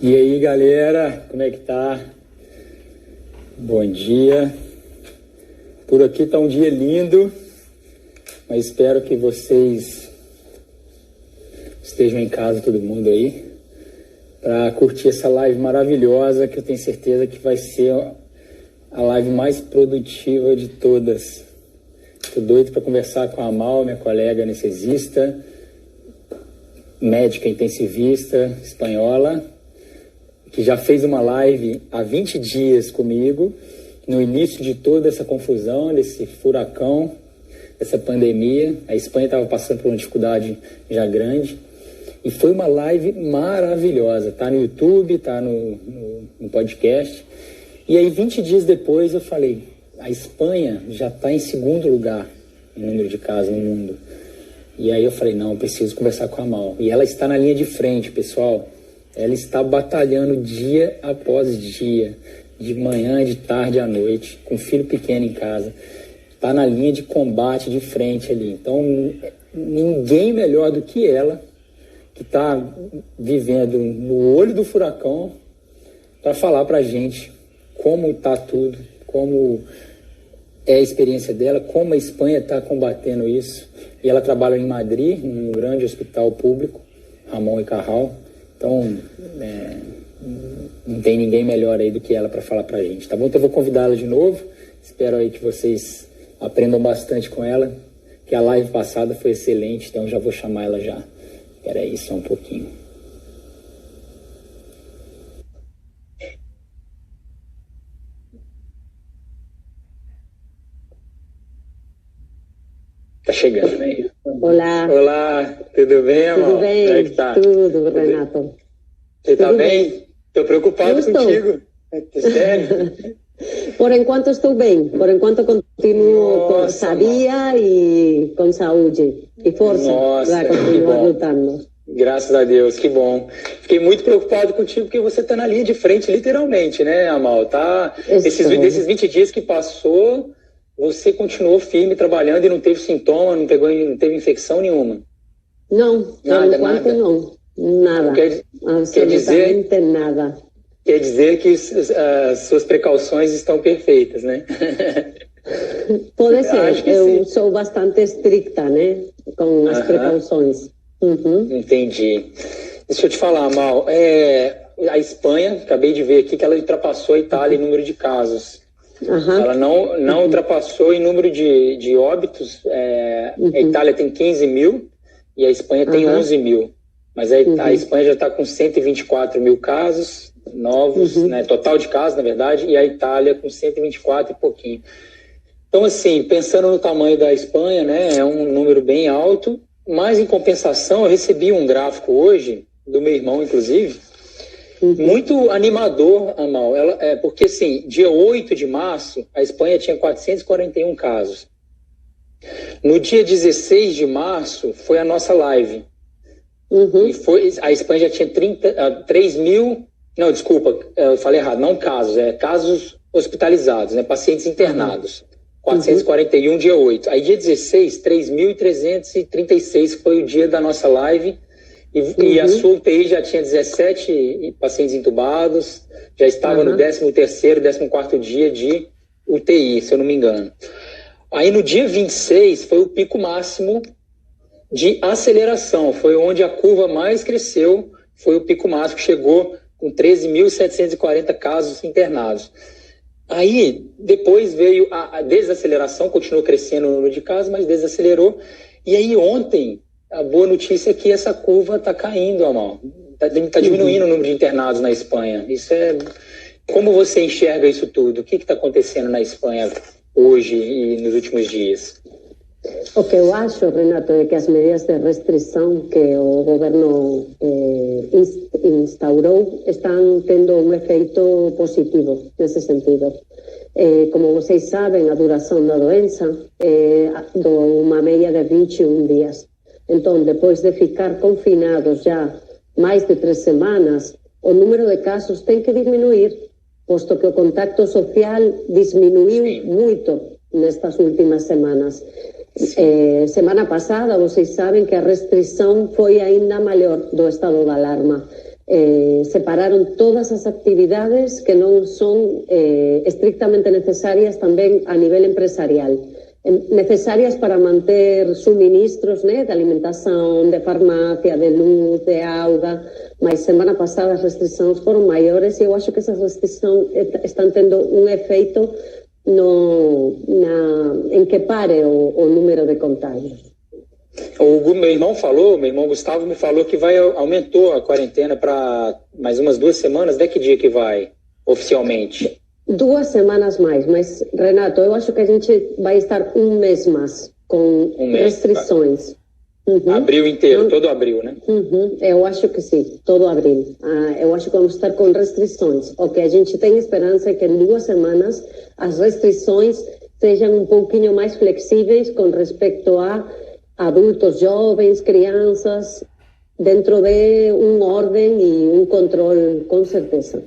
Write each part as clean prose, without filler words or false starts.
E aí, galera, como é que tá? Bom dia. Por aqui tá um dia lindo, mas espero que vocês estejam em casa, todo mundo aí, para curtir essa live maravilhosa, que eu tenho certeza que vai ser a live mais produtiva de todas. Tô doido para conversar com a Amal, minha colega anestesista, médica intensivista espanhola, que já fez uma live há 20 dias comigo, no início de toda essa confusão, desse furacão, dessa pandemia. A Espanha estava passando por uma dificuldade já grande. E foi uma live maravilhosa. Tá no YouTube, tá no podcast. E aí, 20 dias depois, eu falei, a Espanha já está em segundo lugar em número de casos no mundo. E aí eu falei, não, eu preciso conversar com a Amal. E ela está na linha de frente, pessoal. Ela está batalhando dia após dia, de manhã, de tarde à noite, com um filho pequeno em casa. Está na linha de combate de frente ali. Então, ninguém melhor do que ela, que está vivendo no olho do furacão, para falar para a gente como está tudo, como é a experiência dela, como a Espanha está combatendo isso. E ela trabalha em Madrid, num grande hospital público, Ramon e Cajal. Então, não tem ninguém melhor aí do que ela para falar para a gente, tá bom? Então eu vou convidá-la de novo. Espero aí que vocês aprendam bastante com ela, que a live passada foi excelente, então já vou chamar ela já. Espera aí só um pouquinho. Tá chegando, né? Olá. Olá, tudo bem, amor? Tudo bem? Como é que tá? Tudo, Renato. Você tá Tudo bem? Tô preocupado contigo. Sério? Por enquanto estou bem. Por enquanto continuo com sabia e com saúde. E força para continuar lutando. Graças a Deus, que bom. Fiquei muito preocupado contigo porque você tá na linha de frente, literalmente, né, Amal? Tá? Desses 20 dias que passou, você continuou firme trabalhando e não teve sintoma, não teve infecção nenhuma? Não, nada. Não. Nada. Absolutamente nada. Quer dizer que as suas precauções estão perfeitas, né? Pode ser. Eu sou bastante estricta, né? Com as precauções. Entendi. Deixa eu te falar, Amal. A Espanha, acabei de ver aqui que ela ultrapassou a Itália em número de casos. Ela não ultrapassou em número de óbitos. A Itália tem 15 mil e a Espanha tem 11 mil. Mas a Espanha já está com 124 mil casos novos, né, total de casos, na verdade, e a Itália com 124 e pouquinho. Então, assim, pensando no tamanho da Espanha, né, é um número bem alto, mas em compensação, eu recebi um gráfico hoje, do meu irmão, inclusive, muito animador, Amal. Porque, assim, dia 8 de março, a Espanha tinha 441 casos. No dia 16 de março, foi a nossa live. E a Espanha já tinha 3 mil... Não, desculpa, eu falei errado, não casos, casos hospitalizados, né, pacientes internados. 441, dia 8. Aí, dia 16, 3.336, que foi o dia da nossa live. E a sua UTI já tinha 17 pacientes entubados, já estava no 13º, 14º dia de UTI, se eu não me engano. Aí, no dia 26, foi o pico máximo de aceleração, foi onde a curva mais cresceu, foi o pico máximo que chegou com 13.740 casos internados. Aí, depois veio a desaceleração, continuou crescendo o número de casos, mas desacelerou. E aí, ontem, a boa notícia é que essa curva está caindo, Amal. Está diminuindo o número de internados na Espanha. Como você enxerga isso tudo? O que está acontecendo na Espanha hoje e nos últimos dias? O que eu acho, Renato, é que as medidas de restrição que o governo instaurou estão tendo um efeito positivo nesse sentido. Como vocês sabem, a duração da doença é de uma média de 21 dias. Então, depois de ficar confinados já mais de 3 semanas, o número de casos tem que diminuir, posto que o contacto social diminuiu muito nestas últimas semanas. Semana passada, vocês sabem que a restrição foi ainda maior do estado de alarma. separaron todas as actividades que non son estrictamente necesarias tamén a nivel empresarial. Necesarias para manter suministros, né, de alimentación, de farmacia, de luz, de auga, mas semana pasada as restricións foron maiores e eu acho que esas restricións están tendo un efeito en que pare o número de contágios. Meu irmão Gustavo me falou que aumentou a quarentena para mais umas 2 semanas. De que dia que vai, oficialmente? 2 semanas mais, mas, Renato, eu acho que a gente vai estar um mês mais com restrições. Uhum. Abril inteiro, todo abril, né? Uhum. Eu acho que sim, todo abril. Eu acho que vamos estar com restrições. O que a gente tem esperança é que em 2 semanas as restrições sejam um pouquinho mais flexíveis com respeito a adultos, jovens, crianças, dentro de ordem e controle, com certeza.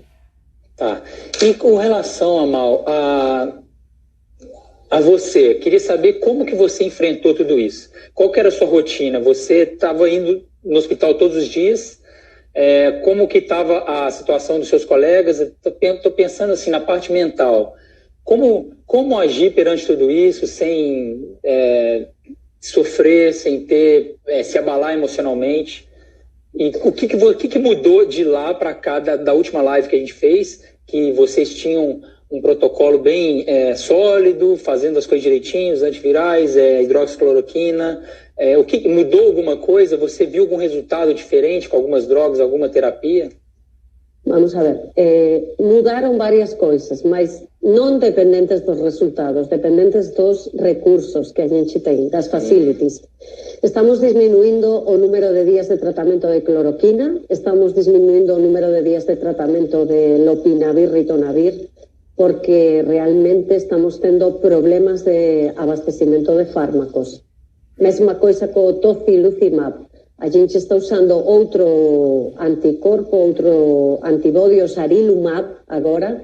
Tá. E com relação, Amal, a você, queria saber como que você enfrentou tudo isso. Qual que era a sua rotina? Você estava indo no hospital todos os dias? Como que estava a situação dos seus colegas? Estou pensando assim na parte mental. Como agir perante tudo isso sem sofrer, sem se abalar emocionalmente? E o que mudou de lá para cá, da última live que a gente fez, que vocês tinham um protocolo bem sólido, fazendo as coisas direitinho, os antivirais, hidroxicloroquina. O que mudou alguma coisa? Você viu algum resultado diferente com algumas drogas, alguma terapia? Vamos a ver, mudaram várias coisas, mas não dependentes dos resultados, dependentes dos recursos que a gente tem, das facilities. Estamos disminuindo o número de dias de tratamento de cloroquina, estamos disminuindo o número de dias de tratamento de lopinavir, ritonavir, porque realmente estamos tendo problemas de abastecimento de fármacos. Mesma coisa com o tocilizumab. A gente está usando outro anticorpo, outro antibódio, sarilumab, agora,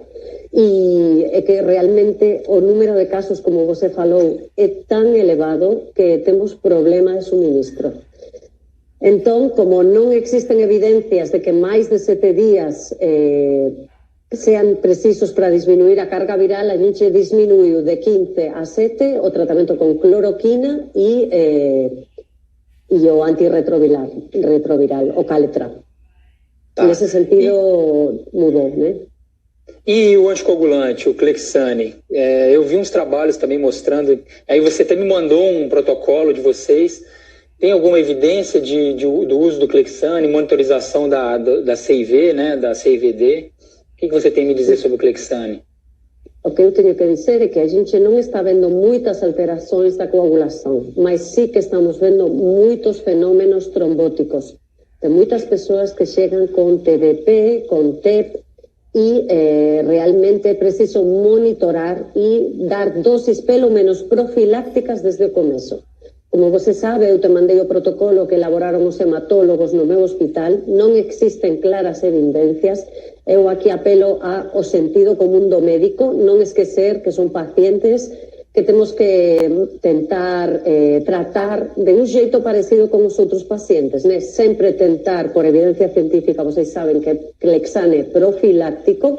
e é que realmente o número de casos, como você falou, é tão elevado que temos problema de suministro. Então, como não existem evidências de que mais de 7 dias sean precisos para disminuir a carga viral, a gente diminuiu de 15 a 7 o tratamento com cloroquina e o antirretroviral, o Caletra. Tá. Nesse sentido, mudou, né? E o anticoagulante, o Clexane? Eu vi uns trabalhos também mostrando, aí você até me mandou um protocolo de vocês. Tem alguma evidência do uso do Clexane, monitorização da CIV, né, da CIVD? O que você tem a me dizer sobre o Clexane? O que eu tenho que dizer é que a gente não está vendo muitas alterações da coagulação, mas sim que estamos vendo muitos fenômenos trombóticos. Tem muitas pessoas que chegam com TDP, com TEP, e realmente é preciso monitorar e dar doses pelo menos profilácticas desde o começo. Como você sabe, eu te mandei o protocolo que elaboraram os hematólogos no meu hospital. Não existem claras evidências. Eu aqui apelo ao sentido comum do médico, não esquecer que são pacientes que temos que tentar tratar de um jeito parecido com os outros pacientes, né? Sempre tentar, por evidência científica, vocês sabem que Clexane é profiláctico.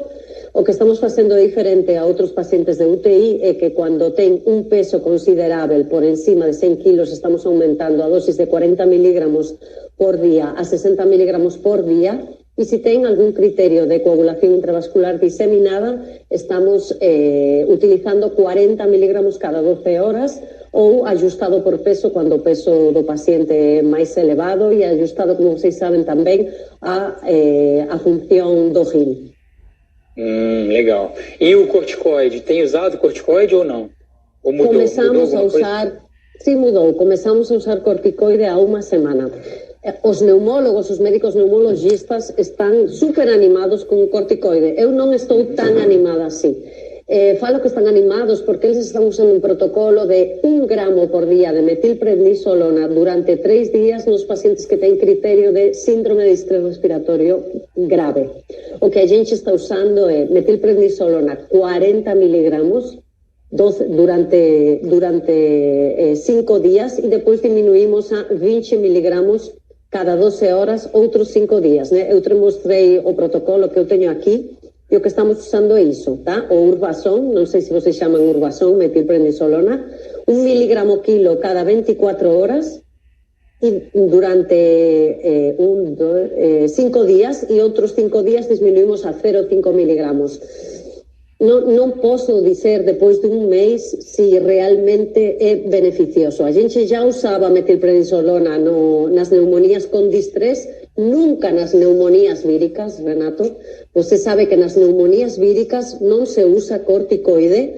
O que estamos fazendo diferente a outros pacientes de UTI é que quando tem um peso considerável por encima de 100 quilos, estamos aumentando a dosis de 40 miligramos por dia a 60 miligramos por dia. E se tem algum critério de coagulação intravascular disseminada, estamos utilizando 40 miligramos cada 12 horas ou ajustado por peso quando o peso do paciente é mais elevado e ajustado, como vocês sabem também, a função do rim. Legal. E o corticoide? Tem usado corticoide ou não? Ou mudou? Começamos a usar... Sim, mudou. Começamos a usar corticoide há 1 semana. Os neumólogos, os médicos neumologistas estão super animados com o corticoide. Eu não estou tão animada assim. Falo que estão animados porque eles estão usando um protocolo de 1 gramo por dia de metilprednisolona durante 3 dias nos pacientes que têm critério de síndrome de estresse respiratório grave. O que a gente está usando é metilprednisolona 40 miligramos durante 5 dias e depois diminuímos a 20 miligramos cada 12 horas, outros 5 dias, né? Eu te mostrei o protocolo que eu tenho aqui, e o que estamos usando é isso, tá? O Urbazon, não sei se vocês chamam Urbazon, metilprednisolona, 1 miligramo quilo cada 24 horas, e durante 5 dias, e outros 5 dias diminuímos a 0,5 miligramos. Não posso dizer depois de um mês se realmente é beneficioso. A gente já usava metilprednisolona nas pneumonias com distress, nunca nas pneumonias víricas, Renato. Você sabe que nas pneumonias víricas não se usa corticoide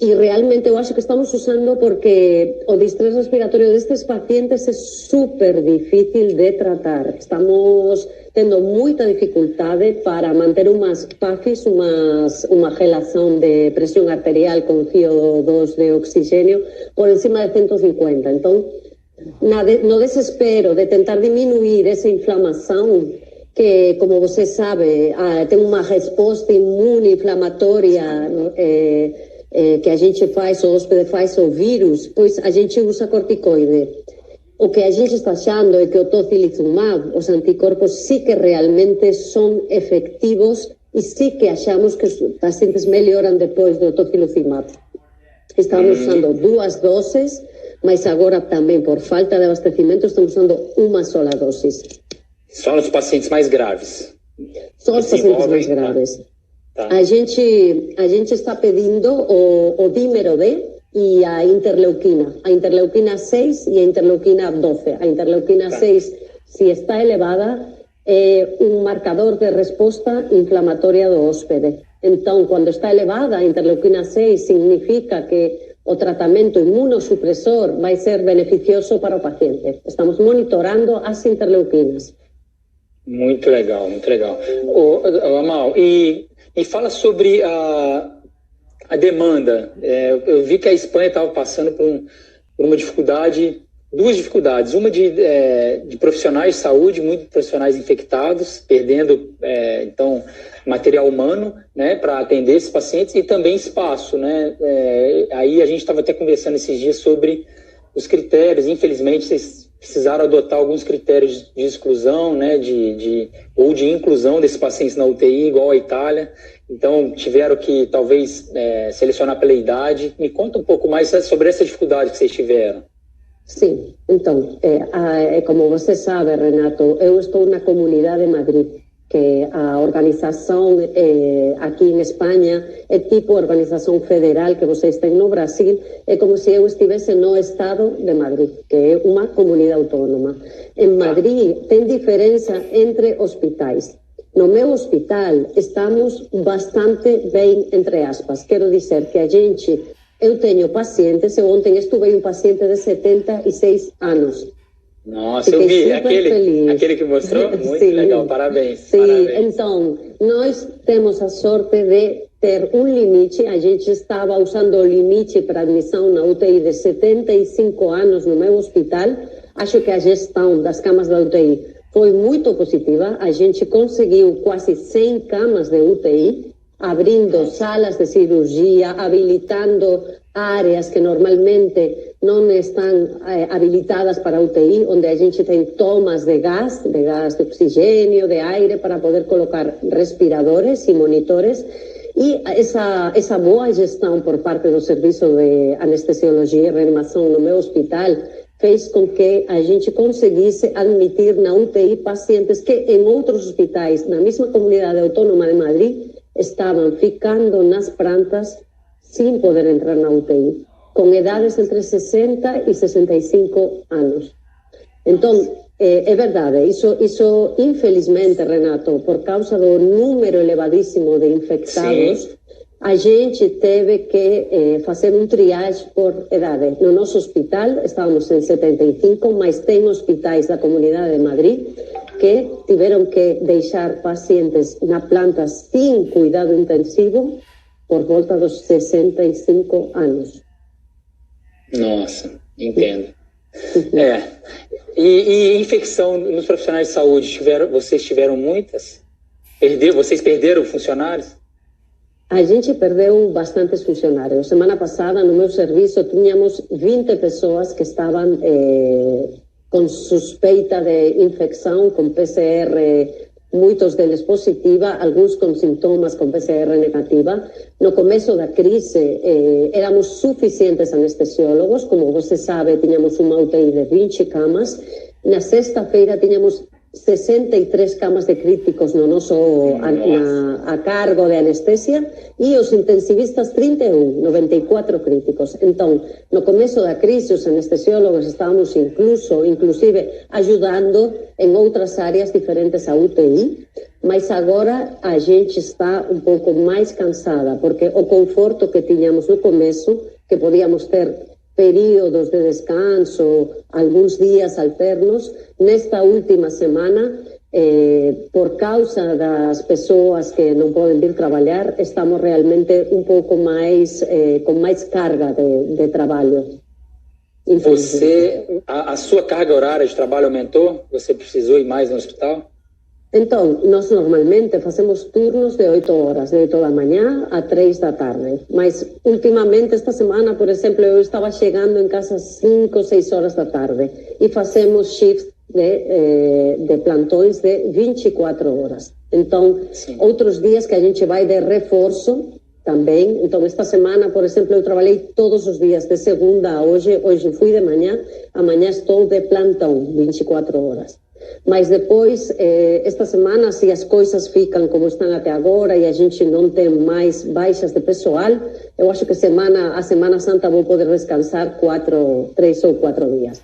e realmente eu acho que estamos usando porque o distress respiratório destes pacientes é super difícil de tratar. Estamos tendo muita dificuldade para manter umas PAFIs, uma relação de pressão arterial com CO2 de oxigênio por encima de 150. Então, no desespero de tentar diminuir essa inflamação, que, como você sabe, tem uma resposta imune inflamatória que a gente faz, o hóspede faz o vírus, pois a gente usa corticoide. O que a gente está achando é que o tocilizumab, os anticorpos, sí que realmente são efetivos e sí que achamos que os pacientes melhoram depois do tocilizumab. Estamos usando 2 doses, mas agora também, por falta de abastecimento, estamos usando uma sola dose. Só nos pacientes mais graves? Só os pacientes mais graves. Tá. A gente está pedindo o dímero D e a interleuquina 6 e a interleuquina 12. A interleuquina 6, se está elevada, é um marcador de resposta inflamatória do hóspede. Então, quando está elevada, a interleuquina 6 significa que o tratamento imunossupressor vai ser beneficioso para o paciente. Estamos monitorando as interleuquinas. Muito legal, muito legal. Amal, e fala sobre a demanda. Eu vi que a Espanha estava passando por uma dificuldade, 2 dificuldades. Uma de profissionais de saúde, muitos profissionais infectados, perdendo, então, material humano, né, para atender esses pacientes, e também espaço, né? Aí a gente estava até conversando esses dias sobre os critérios. Infelizmente, vocês precisaram adotar alguns critérios de exclusão, né, ou de inclusão desses pacientes na UTI, igual a Itália. Então, tiveram que, talvez, selecionar pela idade. Me conta um pouco mais sobre essa dificuldade que vocês tiveram. Sim, então, como você sabe, Renato, eu estou na Comunidade de Madrid, que a organização aqui em Espanha é tipo organização federal que vocês têm no Brasil, é como se eu estivesse no estado de Madrid, que é uma comunidade autônoma. Em Madrid tem diferença entre hospitais. No meu hospital estamos bastante bem, entre aspas. Quero dizer que eu tenho pacientes, eu ontem estudei um paciente de 76 anos. Nossa, fiquei eu vi aquele que mostrou, muito sim, legal, parabéns. Sim, parabéns. Então, nós temos a sorte de ter um limite, a gente estava usando o limite para admissão na UTI de 75 anos no meu hospital. Acho que a gestão das camas da UTI foi muito positiva, a gente conseguiu quase 100 camas de UTI, abrindo salas de cirurgia, habilitando áreas que normalmente não estão habilitadas para UTI, onde a gente tem tomas de gás de oxigênio, de aire, para poder colocar respiradores e monitores. E essa boa gestão por parte do serviço de anestesiologia e reanimação no meu hospital fez com que a gente conseguisse admitir na UTI pacientes que em outros hospitais, na mesma comunidade autônoma de Madrid, estavam ficando nas plantas sem poder entrar na UTI, com idades entre 60 e 65 anos. Então, é verdade, isso infelizmente, Renato, por causa do número elevadíssimo de infectados, sim, a gente teve que fazer um triagem por idade. No nosso hospital estávamos em 75, mas tem hospitais da Comunidade de Madrid que tiveram que deixar pacientes na planta sem cuidado intensivo por volta dos 65 anos. Nossa, entendo. E infecção nos profissionais de saúde, vocês tiveram muitas? Vocês perderam funcionários? A gente perdeu bastantes funcionários. Semana passada, no meu serviço, tínhamos 20 pessoas que estavam com suspeita de infecção, com PCR, muitos deles positiva, alguns com sintomas com PCR negativa. No começo da crise, éramos suficientes anestesiólogos, como você sabe, tínhamos uma UTI de 20 camas. Na sexta-feira, tínhamos 63 camas de críticos no nosso a cargo de anestesia e os intensivistas 31, 94 críticos. Então, no começo da crise, os anestesiólogos estávamos inclusive ajudando em outras áreas diferentes à UTI, mas agora a gente está um pouco mais cansada, porque o conforto que tínhamos no começo, que podíamos ter períodos de descanso, alguns dias alternos, nesta última semana, por causa das pessoas que não podem vir trabalhar, estamos realmente um pouco mais, com mais carga de trabalho. A sua carga horária de trabalho aumentou? Você precisou ir mais no hospital? Então, nós normalmente fazemos turnos de 8 horas, de 8 da manhã a 3 da tarde. Mas, ultimamente, esta semana, por exemplo, eu estava chegando em casa às 5, 6 horas da tarde. E fazemos shifts de plantões de 24 horas. Então, sim, outros dias que a gente vai de reforço também. Então, esta semana, por exemplo, eu trabalhei todos os dias, de segunda a hoje. Hoje fui de manhã, amanhã estou de plantão, 24 horas. Mas depois, esta semana, se as coisas ficam como estão até agora e a gente não tem mais baixas de pessoal, eu acho que a Semana Santa vou poder descansar 3 ou 4 dias.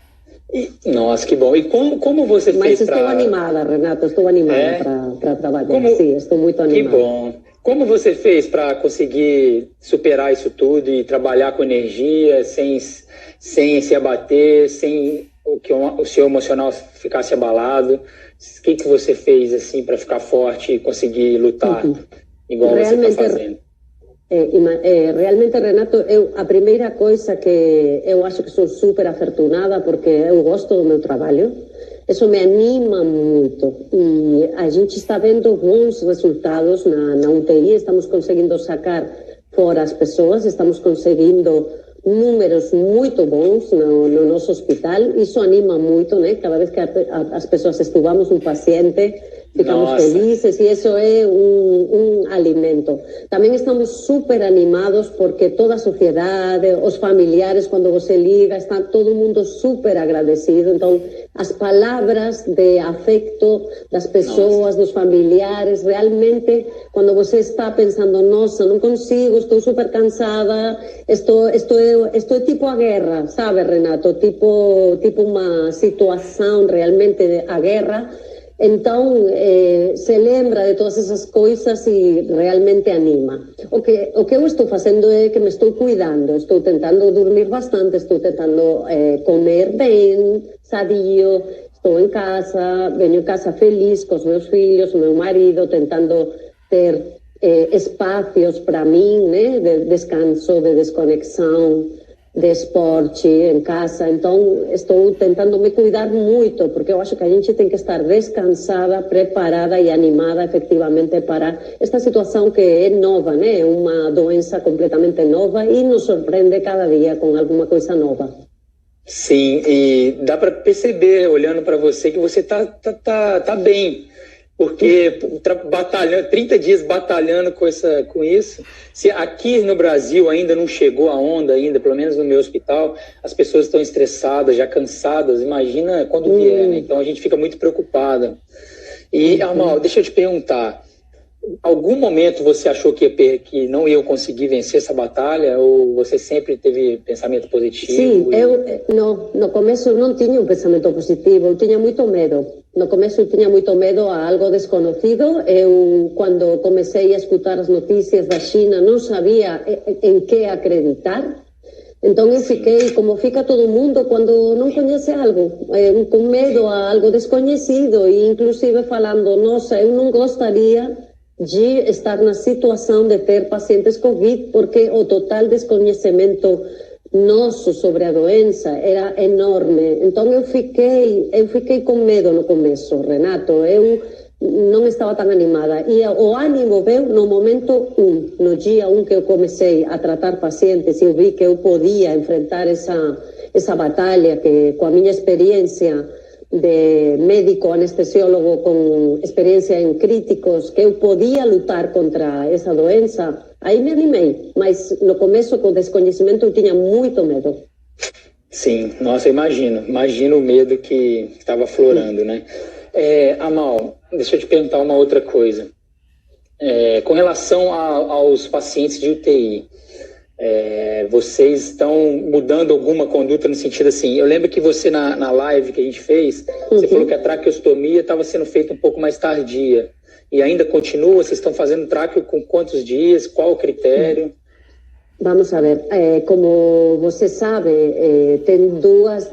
Nossa, que bom. E como você fez para... Mas estou animada, Renato, estou animada para trabalhar. Sim, estou muito animada. Que bom. Como você fez para conseguir superar isso tudo e trabalhar com energia, sem se abater, sem que o seu emocional ficasse abalado? O que você fez assim para ficar forte e conseguir lutar igual realmente, você está fazendo? Realmente, Renato, a primeira coisa que eu acho que sou super afortunada, porque eu gosto do meu trabalho, isso me anima muito e a gente está vendo bons resultados na UTI, estamos conseguindo sacar fora as pessoas, estamos conseguindo números muito bons no nosso hospital. Isso anima muito, né? Cada vez que as pessoas estudamos um paciente, ficamos felizes e isso é um alimento. Também estamos super animados porque toda a sociedade, os familiares, quando você liga, está todo mundo super agradecido. Então, as palavras de afeto das pessoas, dos familiares, realmente, quando você está pensando, nossa, não consigo, estou super cansada, estou tipo a guerra, sabe, Renato? Tipo uma situação realmente a guerra. Então, se lembra de todas essas coisas e realmente anima. O que eu estou fazendo é que me estou cuidando, estou tentando dormir bastante, estou tentando comer bem, sadio, estou em casa, venho em casa feliz com os meus filhos, meu marido, tentando ter espaços para mim, né, de descanso, de desconexão, de esporte em casa. Então, estou tentando me cuidar muito, porque eu acho que a gente tem que estar descansada, preparada e animada efetivamente para esta situação que é nova, né? É uma doença completamente nova e nos surpreende cada dia com alguma coisa nova. Sim, e dá para perceber, olhando para você, que você tá bem. Porque batalhando, 30 dias batalhando com isso. Se aqui no Brasil ainda não chegou a onda, ainda, pelo menos no meu hospital, as pessoas estão estressadas, já cansadas, imagina quando vier, né? Então a gente fica muito preocupada. E, Amal, deixa eu te perguntar, algum momento você achou que não ia conseguir vencer essa batalha, ou você sempre teve pensamento positivo? Sim, no começo eu não tinha um pensamento positivo, eu tinha muito medo. No começo eu tinha muito medo a algo desconhecido. Eu, quando comecei a escutar as notícias da China, não sabia em que acreditar. Então eu fiquei, como fica todo mundo quando não conhece algo, com medo a algo desconhecido e inclusive falando, nossa, eu não gostaria de estar na situação de ter pacientes Covid, porque o total desconhecimento nosso sobre a doença era enorme. Então eu fiquei com medo no começo, Renato. Eu não estava tão animada. E o ânimo veio no momento no dia que eu comecei a tratar pacientes e eu vi que eu podia enfrentar essa batalha que, com a minha experiência de médico anestesiólogo com experiência em críticos, que eu podia lutar contra essa doença, aí me animei. Mas no começo, com o desconhecimento, eu tinha muito medo. Sim, nossa, imagino o medo que estava aflorando, né? Amal, deixa eu te perguntar uma outra coisa. Com relação aos pacientes de UTI, vocês estão mudando alguma conduta no sentido assim? Eu lembro que você, na live que a gente fez, você falou que a traqueostomia estava sendo feita um pouco mais tardia. E ainda continua? Vocês estão fazendo traqueo com quantos dias? Qual o critério? Vamos a ver, como você sabe, tem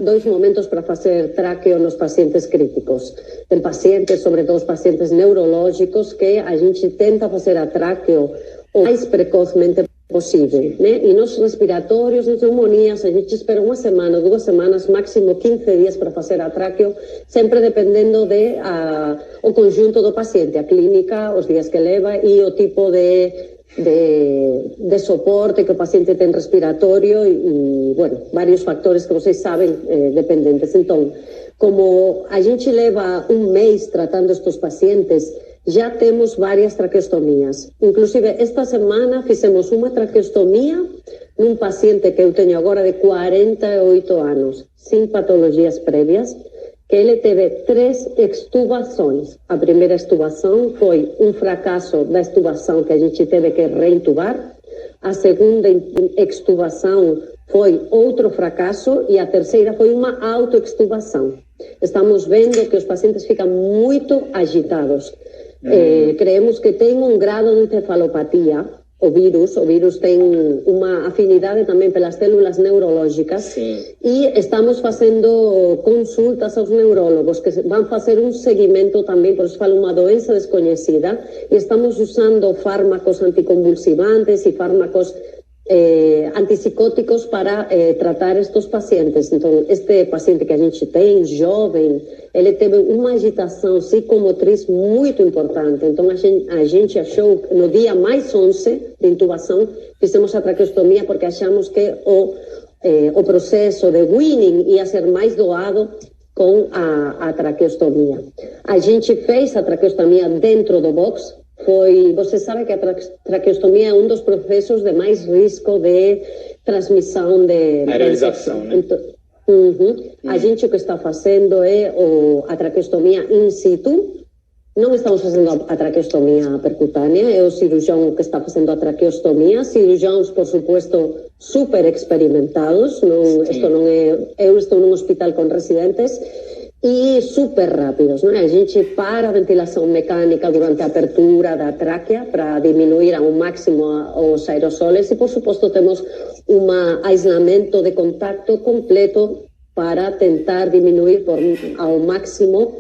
dois momentos para fazer traqueo nos pacientes críticos. Tem pacientes, sobretudo os pacientes neurológicos, que a gente tenta fazer a traqueo o mais precocemente possível, né? E nos respiratórios, nas pneumonias, a gente espera uma semana, 2 semanas, máximo 15 dias para fazer a traqueo, sempre dependendo do conjunto do paciente, a clínica, os dias que leva e o tipo de soporte que o paciente tem respiratório e, bueno, vários fatores que vocês sabem dependentes. Então, como a gente leva um mês tratando estes pacientes, já temos várias traqueostomias. Inclusive, esta semana fizemos uma traqueostomia num paciente que eu tenho agora de 48 anos, sem patologias prévias, que ele teve 3 extubações. A primeira extubação foi um fracasso da extubação que a gente teve que reintubar. A segunda extubação foi outro fracasso e a terceira foi uma autoextubação. Estamos vendo que os pacientes ficam muito agitados. Creemos que tem um grado de encefalopatia. O vírus tem uma afinidade também pelas células neurológicas. Sim. E estamos fazendo consultas aos neurólogos que vão fazer um seguimento também, por isso falo uma doença desconhecida, e estamos usando fármacos anticonvulsivantes e fármacos antipsicóticos para tratar estes pacientes. Então, este paciente que a gente tem, jovem, ele teve uma agitação psicomotriz muito importante. Então, a gente achou, no dia mais 11 de intubação, fizemos a traqueostomia porque achamos que o processo de weaning ia ser mais doado com a traqueostomia. A gente fez a traqueostomia dentro do box. Você sabe que a traqueostomia é um dos processos de mais risco de transmissão de aerolização, né? Então, a gente o que está fazendo é a traqueostomia in situ. Não estamos fazendo a traqueostomia percutânea, é o cirurgião que está fazendo a traqueostomia. Cirurgiões, por supuesto, super experimentados. Eu estou num hospital com residentes e super rápidos, né? A gente para a ventilação mecânica durante a abertura da tráquea para diminuir ao máximo os aerosoles e, por suposto, temos um aislamento de contato completo para tentar diminuir ao máximo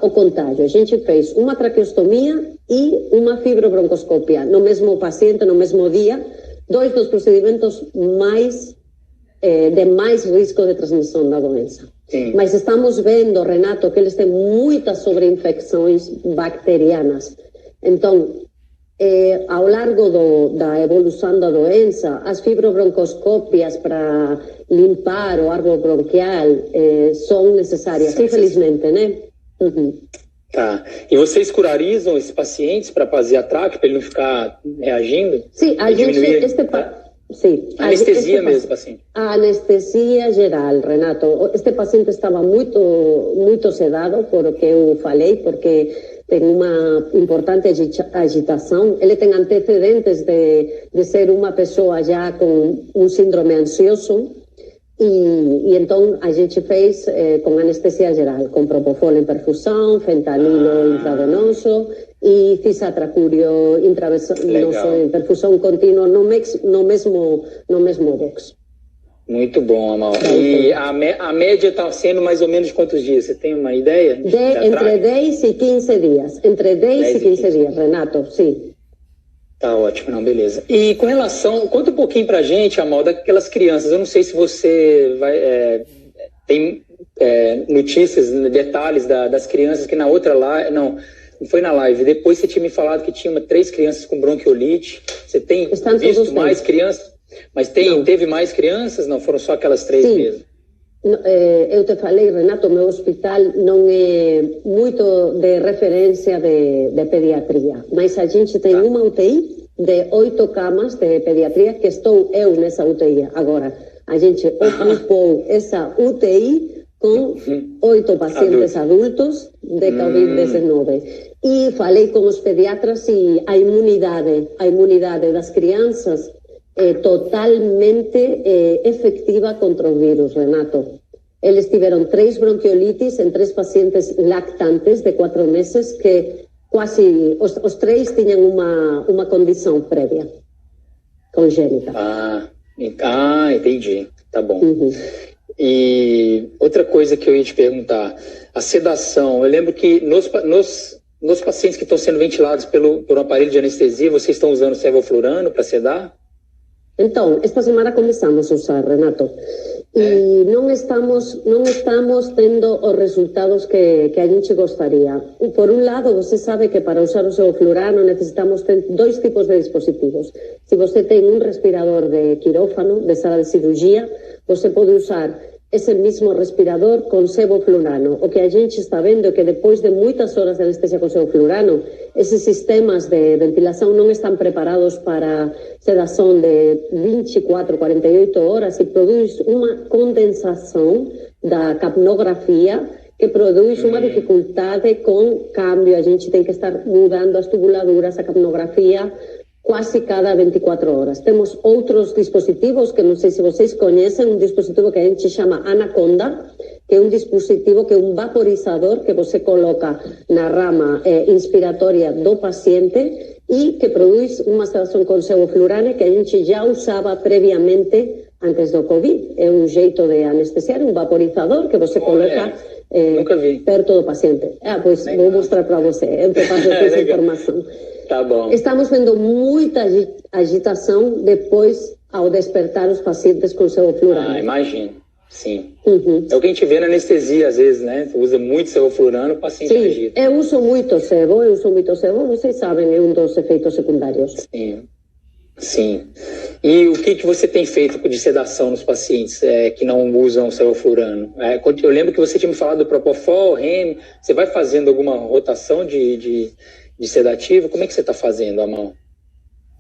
o contágio. A gente fez uma traqueostomia e uma fibrobroncoscopia no mesmo paciente, no mesmo dia, 2 dos procedimentos de mais risco de transmissão da doença. Sim. Mas estamos vendo, Renato, que eles têm muitas sobreinfecções bacterianas. Então, ao largo da evolução da doença, as fibrobroncoscópias para limpar o árbol bronquial são necessárias, infelizmente, né? Tá. E vocês curarizam esses pacientes para fazer a traqueo, para ele não ficar reagindo? Sim, a gente... Sim. Anestesia mesmo, paciente? A anestesia geral, Renato. Este paciente estava muito sedado, por o que eu falei, porque tem uma importante agitação. Ele tem antecedentes de ser uma pessoa já com um síndrome ansioso. E então a gente fez com anestesia geral, com propofol em perfusão, fentanilo intravenoso e cisatracúrio intravenoso em perfusão contínua no mesmo box. Muito bom, Amal. E a média está sendo mais ou menos de quantos dias? Você tem uma ideia? Entre 10 e 15 dias. Entre 10 e 15 dias, Renato, sim. Tá ótimo, não, beleza. E com relação, conta um pouquinho pra gente, Amal, daquelas crianças. Eu não sei se você tem notícias, detalhes das crianças que na outra live, não foi na live, depois você tinha me falado que tinha 3 crianças com bronquiolite. Você tem visto mais crianças? Mas teve mais crianças? Não, foram só aquelas 3 Sim. mesmo? Eu te falei, Renato, meu hospital não é muito de referência de pediatria, mas a gente tem uma UTI de 8 camas de pediatria, que estou eu nessa UTI agora. A gente ocupou essa UTI com 8 pacientes adultos de Covid-19. E falei com os pediatras e a imunidade das crianças é totalmente efectiva contra o vírus, Renato. Eles tiveram 3 bronquiolites em 3 pacientes lactantes de 4 meses que quase os 3 tinham uma condição prévia, congênita. Entendi. Tá bom. E outra coisa que eu ia te perguntar, a sedação. Eu lembro que nos pacientes que estão sendo ventilados por um aparelho de anestesia, vocês estão usando sevoflurano para sedar? Então, esta semana começamos a usar, Renato. E não estamos tendo os resultados que a gente gostaria. Por um lado, você sabe que para usar o sevoflurano necessitamos ter 2 tipos de dispositivos. Se você tem um respirador de quirófano, de sala de cirurgia, você pode usar esse mesmo respirador com sevoflurano. O que a gente está vendo é que depois de muitas horas de anestesia com sevoflurano, esses sistemas de ventilação não estão preparados para sedação de 24, 48 horas e produz uma condensação da capnografia que produz uma dificuldade com câmbio. A gente tem que estar mudando as tubuladuras, a capnografia, quase cada 24 horas. Temos outros dispositivos que não sei se vocês conhecem, um dispositivo que a gente chama Anaconda, que é um dispositivo que é um vaporizador que você coloca na rama inspiratória do paciente e que produz uma sedação com sevoflurane que a gente já usava previamente antes do Covid. É um jeito de anestesiar, um vaporizador que você coloca perto do paciente. Pois vou mostrar para você, eu te passo essa informação. Tá bom. Estamos vendo muita agitação depois ao despertar os pacientes com sevoflurano. Imagino. Sim. É o que a gente vê na anestesia, às vezes, né? Usa muito sevoflurano, o paciente agita. Eu uso muito sevo, vocês sabem, é um dos efeitos secundários. Sim. E o que você tem feito de sedação nos pacientes que não usam sevoflurano? Eu lembro que você tinha me falado do Propofol, REM. Você vai fazendo alguma rotação de sedativo? Como é que você está fazendo, Amal?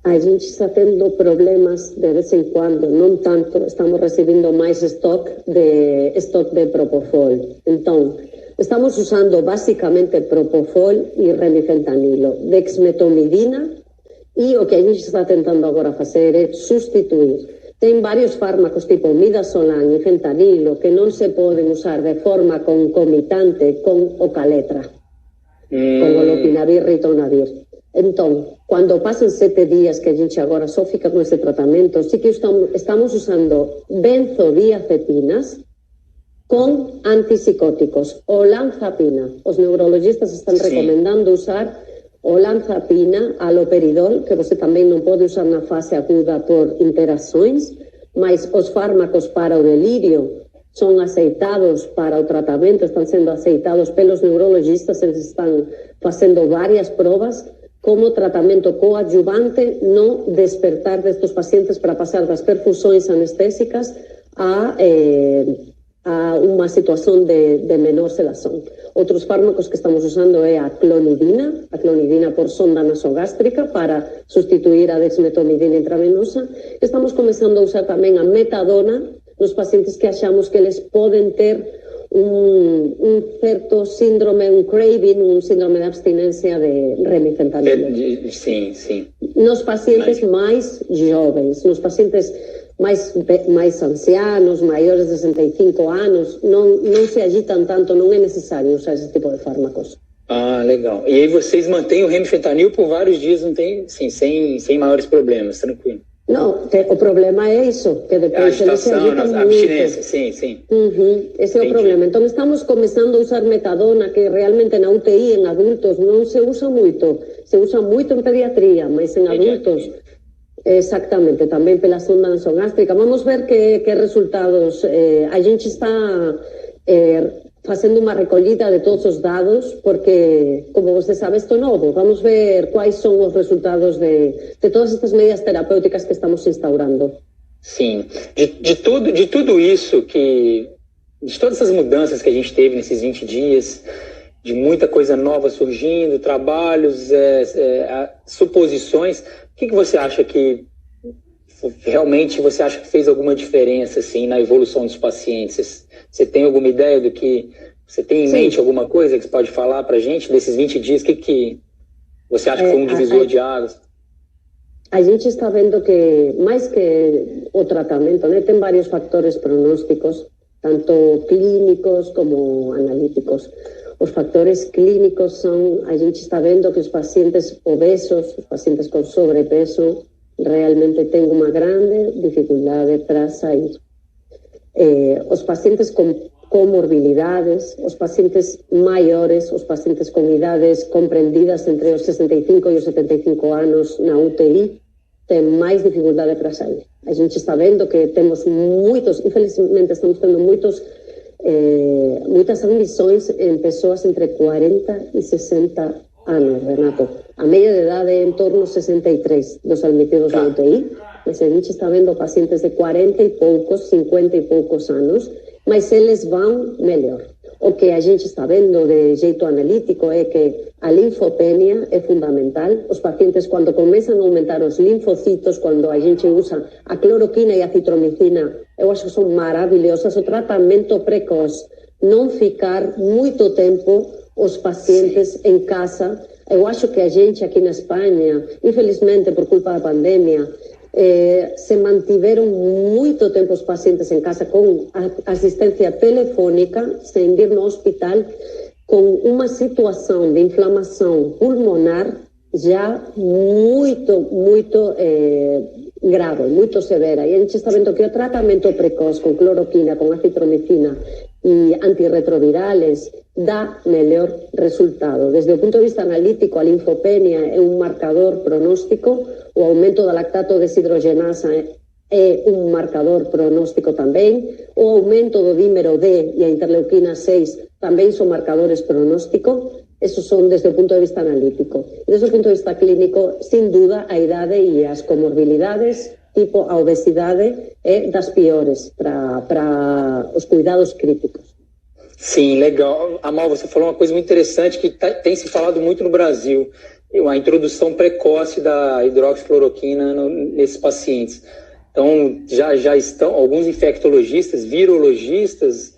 A gente está tendo problemas de vez em quando, não tanto, estamos recebendo mais estoque de Propofol. Então, estamos usando basicamente Propofol e remifentanilo, dexmetomidina, e o que a gente está tentando agora fazer é substituir. Tem vários fármacos tipo midazolam e fentanilo que não se podem usar de forma concomitante com o caletra, com o lopinavir e ritonavir. Então, quando passam 7 dias que a gente agora só fica com esse tratamento, sim que estamos usando benzodiazepinas com antipsicóticos, olanzapina. Os neurologistas estão recomendando usar olanzapina, aloperidol, que você também não pode usar na fase aguda por interações, mas os fármacos para o delírio são aceitados para o tratamento, estão sendo aceitados pelos neurologistas, eles estão fazendo várias provas como tratamento coadjuvante no despertar destes pacientes para passar das perfusões anestésicas a uma situação de menor sedação. Outros fármacos que estamos usando é a clonidina por sonda nasogástrica para substituir a dexmetomidina intravenosa. Estamos começando a usar também a metadona nos pacientes que achamos que eles podem ter um certo síndrome, um craving, um síndrome de abstinência de remifentanilo. Sim. Nos pacientes mais jovens, nos pacientes mais ancianos, maiores de 65 anos, não se agitam tanto, não é necessário usar esse tipo de fármacos. Legal. E aí vocês mantêm o remifentanil por vários dias, não tem, sem maiores problemas, tranquilo? Não, o problema é isso, que depois ele se agita muito. A abstinência, sim. Esse é o problema. Então estamos começando a usar metadona, que realmente na UTI, em adultos, não se usa muito. Se usa muito em pediatria, mas em adultos, exatamente, também pela sonda nasogástrica. Vamos ver que resultados. A gente está fazendo uma recolhida de todos os dados, porque, como você sabe, isto é novo. Vamos ver quais são os resultados de todas estas medidas terapêuticas que estamos instaurando. Sim. De tudo isso de todas essas mudanças que a gente teve nesses 20 dias, de muita coisa nova surgindo, trabalhos, suposições, o que você acha que realmente você acha que fez alguma diferença assim, na evolução dos pacientes? Você tem alguma ideia do que... Você tem em mente alguma coisa que você pode falar para a gente desses 20 dias? O que você acha que foi um divisor de águas? A gente está vendo que, mais que o tratamento, né, tem vários fatores pronósticos, tanto clínicos como analíticos. Os fatores clínicos são, a gente está vendo que os pacientes obesos, os pacientes com sobrepeso, realmente têm uma grande dificuldade para sair. Os pacientes com comorbilidades, os pacientes maiores, os pacientes com idades compreendidas entre os 65 e os 75 anos na UTI, têm mais dificuldade para sair. A gente está vendo que temos muitos, infelizmente estamos tendo muitas admissões em pessoas entre 40 e 60 anos, Renato. A média de idade é em torno de 63 dos admitidos na UTI, mas a gente está vendo pacientes de 40 e poucos, 50 e poucos anos, mas eles vão melhor. O que a gente está vendo de jeito analítico é que a linfopenia é fundamental. Os pacientes, quando começam a aumentar os linfocitos, quando a gente usa a cloroquina e a citromicina, eu acho que são maravilhosas. O tratamento precoce, não ficar muito tempo os pacientes em casa. Eu acho que a gente aqui na Espanha, infelizmente por culpa da pandemia, se mantiveram muito tempo os pacientes em casa com assistência telefônica, sem ir no hospital, com uma situação de inflamação pulmonar já muito grave, muito severa. E a gente está vendo que o tratamento precoce com cloroquina, com acitromicina e antirretrovirales dá melhor resultado. Desde o ponto de vista analítico, a linfopenia é um marcador pronóstico, o aumento da lactato desidrogenasa é um marcador pronóstico também, o aumento do dímero D e a interleuquina 6 também são marcadores pronósticos. Esses são desde o ponto de vista analítico. Desde o ponto de vista clínico, sem dúvida, a idade e as comorbilidades, tipo a obesidade, é das piores para os cuidados críticos. Sim, legal. Amal, você falou uma coisa muito interessante que tem se falado muito no Brasil, a introdução precoce da hidroxicloroquina nesses pacientes. Então, já estão alguns infectologistas, virologistas,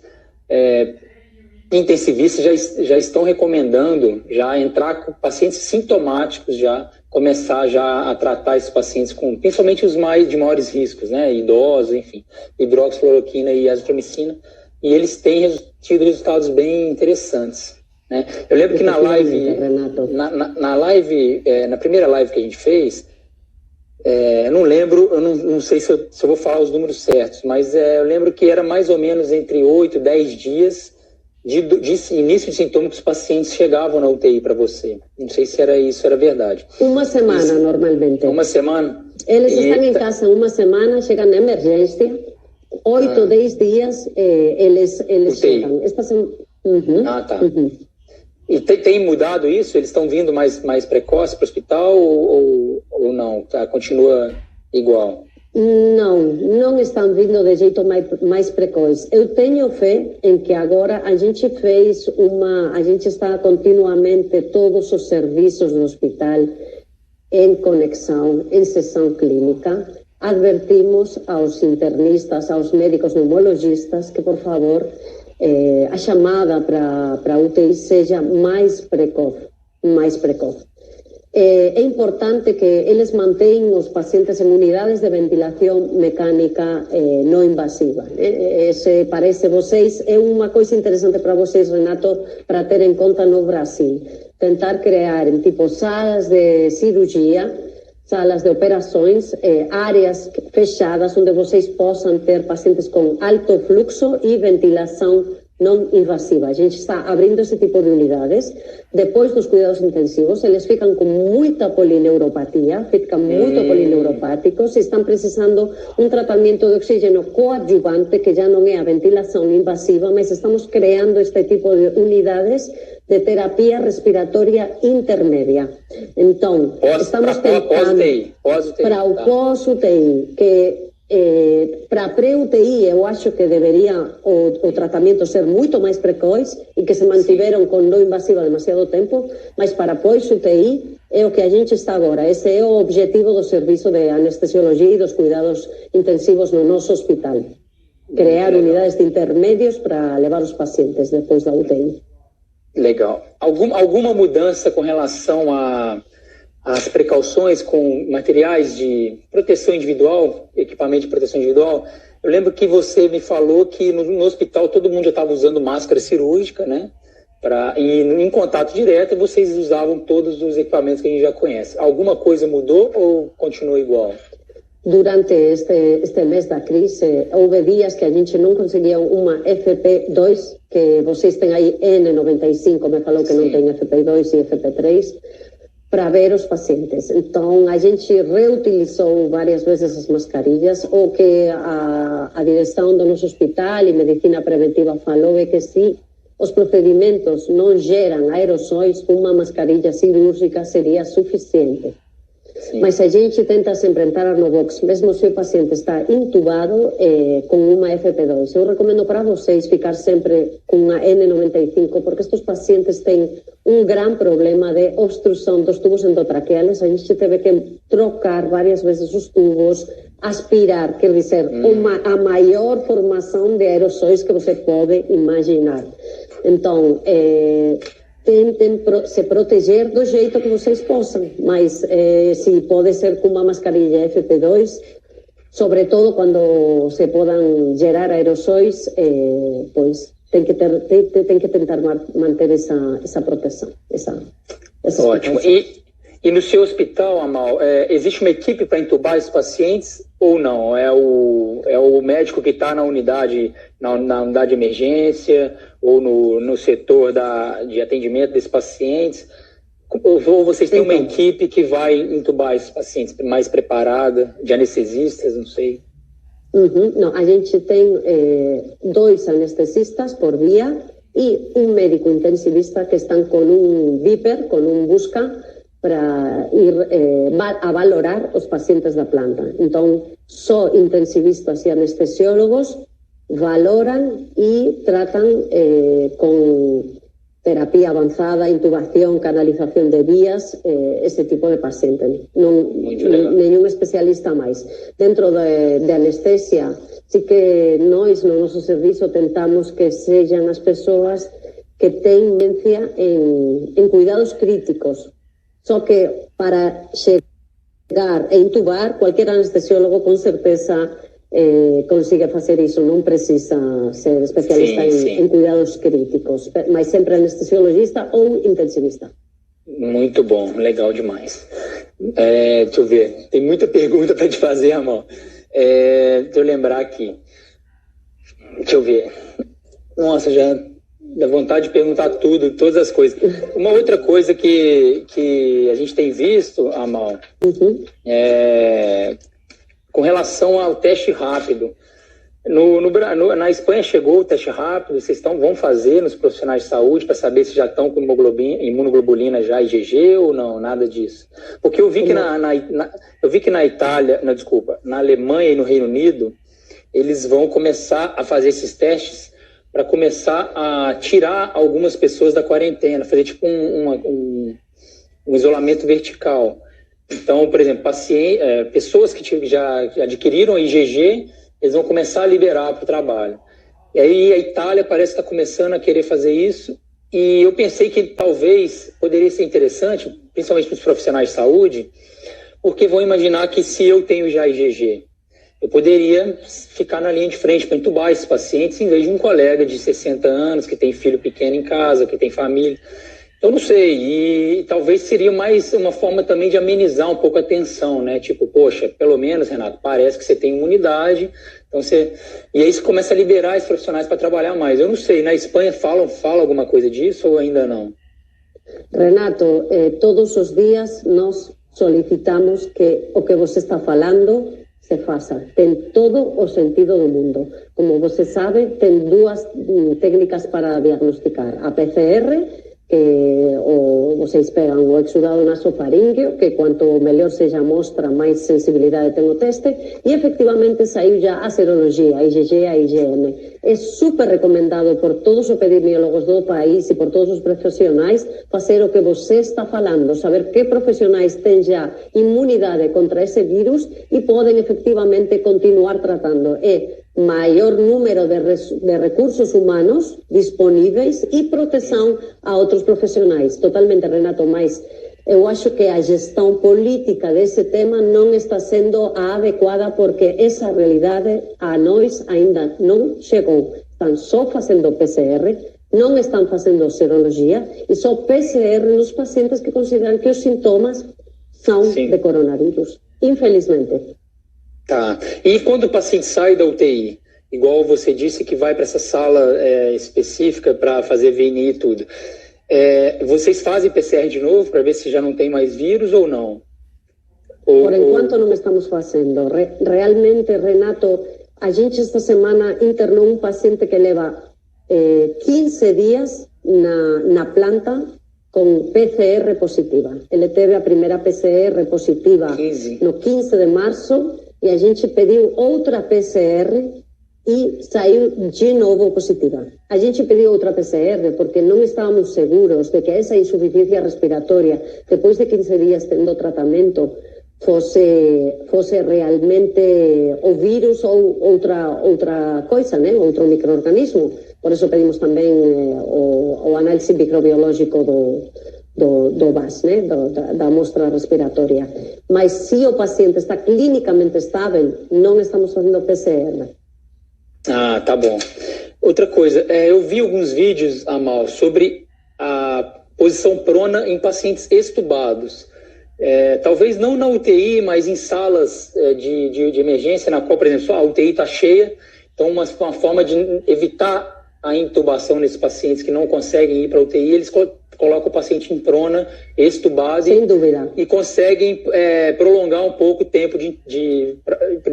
intensivistas já estão recomendando já entrar com pacientes sintomáticos, já começar já a tratar esses pacientes com, principalmente os de maiores riscos, né, idosos, enfim, hidroxicloroquina e azitromicina, e eles têm tido resultados bem interessantes, né? Eu lembro que na live, na primeira live que a gente fez, eu não lembro, eu não sei se eu vou falar os números certos, mas eu lembro que era mais ou menos entre 8 e 10 dias de início de sintomas que os pacientes chegavam na UTI para você. Não sei se isso era verdade. Uma semana, normalmente. Uma semana? Eles estão em casa uma semana, chegam na emergência, 8, 10 dias, eles chegam. Tá. E tem mudado isso? Eles estão vindo mais precoce para o hospital ou não? Continua igual? Não estão vindo de jeito mais precoce. Eu tenho fé em que agora a gente está continuamente todos os serviços do hospital em conexão, em sessão clínica. Advertimos aos internistas, aos médicos neumologistas que, por favor, a chamada para a UTI seja mais precoce. É importante que eles mantenham os pacientes em unidades de ventilação mecânica não invasiva. Esse, parece vocês, é uma coisa interessante para vocês, Renato, para ter em conta no Brasil. Tentar criar tipo salas de cirurgia, salas de operações, áreas fechadas onde vocês possam ter pacientes com alto fluxo e ventilação não invasiva. A gente está abrindo esse tipo de unidades. Depois dos cuidados intensivos, eles ficam com muita polineuropatia, ficam muito polineuropáticos e estão precisando um tratamento de oxígeno coadjuvante, que já não é a ventilação invasiva, mas estamos criando este tipo de unidades de terapia respiratória intermédia. Então, estamos tentando para o pós-UTI, que para pré-UTI, eu acho que deveria o tratamento ser muito mais precoce e que se mantiveram com não invasiva demasiado tempo, mas para pós-UTI é o que a gente está agora. Esse é o objetivo do serviço de anestesiologia e dos cuidados intensivos no nosso hospital. Criar unidades de intermédios para levar os pacientes depois da UTI. Legal. Alguma mudança com relação às precauções com materiais de proteção individual, equipamento de proteção individual? Eu lembro que você me falou que no hospital todo mundo já estava usando máscara cirúrgica, né? E em contato direto vocês usavam todos os equipamentos que a gente já conhece. Alguma coisa mudou ou continuou igual? Durante este mês da crise, houve dias que a gente não conseguia uma FP2, que vocês têm aí N95, me falou que não tem FP2 e FP3, para ver os pacientes. Então, a gente reutilizou várias vezes as mascarilhas. O que a direção do nosso hospital e medicina preventiva falou é que se os procedimentos não geram aerossóis, uma mascarilha cirúrgica seria suficiente. Sim. Mas a gente tenta sempre entrar no box, mesmo se o paciente está intubado com uma FP2. Eu recomendo para vocês ficar sempre com uma N95, porque estes pacientes têm um grande problema de obstrução dos tubos endotraqueais. A gente teve que trocar várias vezes os tubos, aspirar, quer dizer, a maior formação de aerossóis que você pode imaginar. Então, tentem se proteger do jeito que vocês possam, mas se pode ser com uma mascarilha FP2, sobretudo quando se podem gerar aerossóis, pois tem que tentar manter essa proteção. Essa Ótimo. E no seu hospital, Amal, existe uma equipe para entubar esses pacientes ou não? É o médico que está na unidade de emergência ou no setor de atendimento desses pacientes? Ou vocês têm uma equipe que vai entubar esses pacientes mais preparada, de anestesistas, não sei? Não, a gente tem 2 anestesistas por dia e um médico intensivista que estão com um Viper, com um busca, para ir a valorar os pacientes da planta. Então, só intensivistas e anestesiólogos valoran e tratam com terapia avançada, intubação, canalização de vias, esse tipo de paciente. Nenhum especialista mais. Dentro de anestesia, sí que nós, no nosso serviço, tentamos que sejam as pessoas que têm experiência em cuidados críticos. Só que para chegar a intubar, qualquer anestesiólogo com certeza consiga fazer isso, não precisa ser especialista em cuidados críticos, mas sempre anestesiologista ou intensivista. Muito bom, legal demais. Deixa eu ver, tem muita pergunta para te fazer, Amal. Deixa eu lembrar aqui. Deixa eu ver. Nossa, já dá vontade de perguntar tudo, todas as coisas. Uma outra coisa que a gente tem visto, Amal, com relação ao teste rápido. Na Espanha chegou o teste rápido, vocês vão fazer nos profissionais de saúde para saber se já estão com imunoglobulina já IgG ou não, nada disso. Porque eu vi que na Itália, na Alemanha e no Reino Unido, eles vão começar a fazer esses testes para começar a tirar algumas pessoas da quarentena, fazer tipo um isolamento vertical. Então, por exemplo, pessoas que já adquiriram IgG, eles vão começar a liberar para o trabalho. E aí a Itália parece que está começando a querer fazer isso, e eu pensei que talvez poderia ser interessante, principalmente para os profissionais de saúde, porque vão imaginar que se eu tenho já IgG, eu poderia ficar na linha de frente para entubar esses pacientes, em vez de um colega de 60 anos, que tem filho pequeno em casa, que tem família. Eu não sei, e talvez seria mais uma forma também de amenizar um pouco a tensão, né? Tipo, poxa, pelo menos, Renato, parece que você tem imunidade, então e aí você começa a liberar os profissionais para trabalhar mais. Eu não sei, na Espanha fala alguma coisa disso ou ainda não? Renato, todos os dias nós solicitamos que o que você está falando se faça. Tem todo o sentido do mundo. Como você sabe, tem 2 técnicas para diagnosticar. A PCR, ou vocês pegam o exudado nasofaríngeo, que quanto melhor seja a amostra, mais sensibilidade tem o teste, e efectivamente saiu já a serologia, a IgG, a IgM. É super recomendado por todos os epidemiólogos do país e por todos os profissionais fazer o que você está falando, saber que profissionais têm já imunidade contra esse vírus e podem efectivamente continuar tratando. Maior número de recursos humanos disponíveis e proteção a outros profissionais. Totalmente, Renato, mas eu acho que a gestão política desse tema não está sendo a adequada porque essa realidade a nós ainda não chegou. Estão só fazendo PCR, não estão fazendo serologia e só PCR nos pacientes que consideram que os sintomas são de coronavírus, infelizmente. Tá. E quando o paciente sai da UTI, igual você disse que vai para essa sala específica para fazer VNI e tudo, vocês fazem PCR de novo para ver se já não tem mais vírus ou não? Por enquanto não estamos fazendo. Realmente, Renato, a gente esta semana internou um paciente que leva 15 dias na planta com PCR positiva. Ele teve a primeira PCR positiva no 15 de março e a gente pediu outra PCR e saiu de novo positiva. A gente pediu outra PCR porque não estávamos seguros de que essa insuficiência respiratória, depois de 15 dias tendo tratamento, fosse realmente o vírus ou outra coisa, né? Outro micro-organismo. Por isso pedimos também o análise microbiológico do VAS, né? Da amostra respiratória. Mas se o paciente está clinicamente estável, não estamos fazendo PCR. Ah, tá bom. Outra coisa, eu vi alguns vídeos, Amal, sobre a posição prona em pacientes extubados. Talvez não na UTI, mas em salas de emergência, na qual, por exemplo, a UTI está cheia, então uma forma de evitar a intubação nesses pacientes que não conseguem ir para a UTI, eles colocam o paciente em prona, extubado, sem dúvida, e conseguem prolongar um pouco o tempo de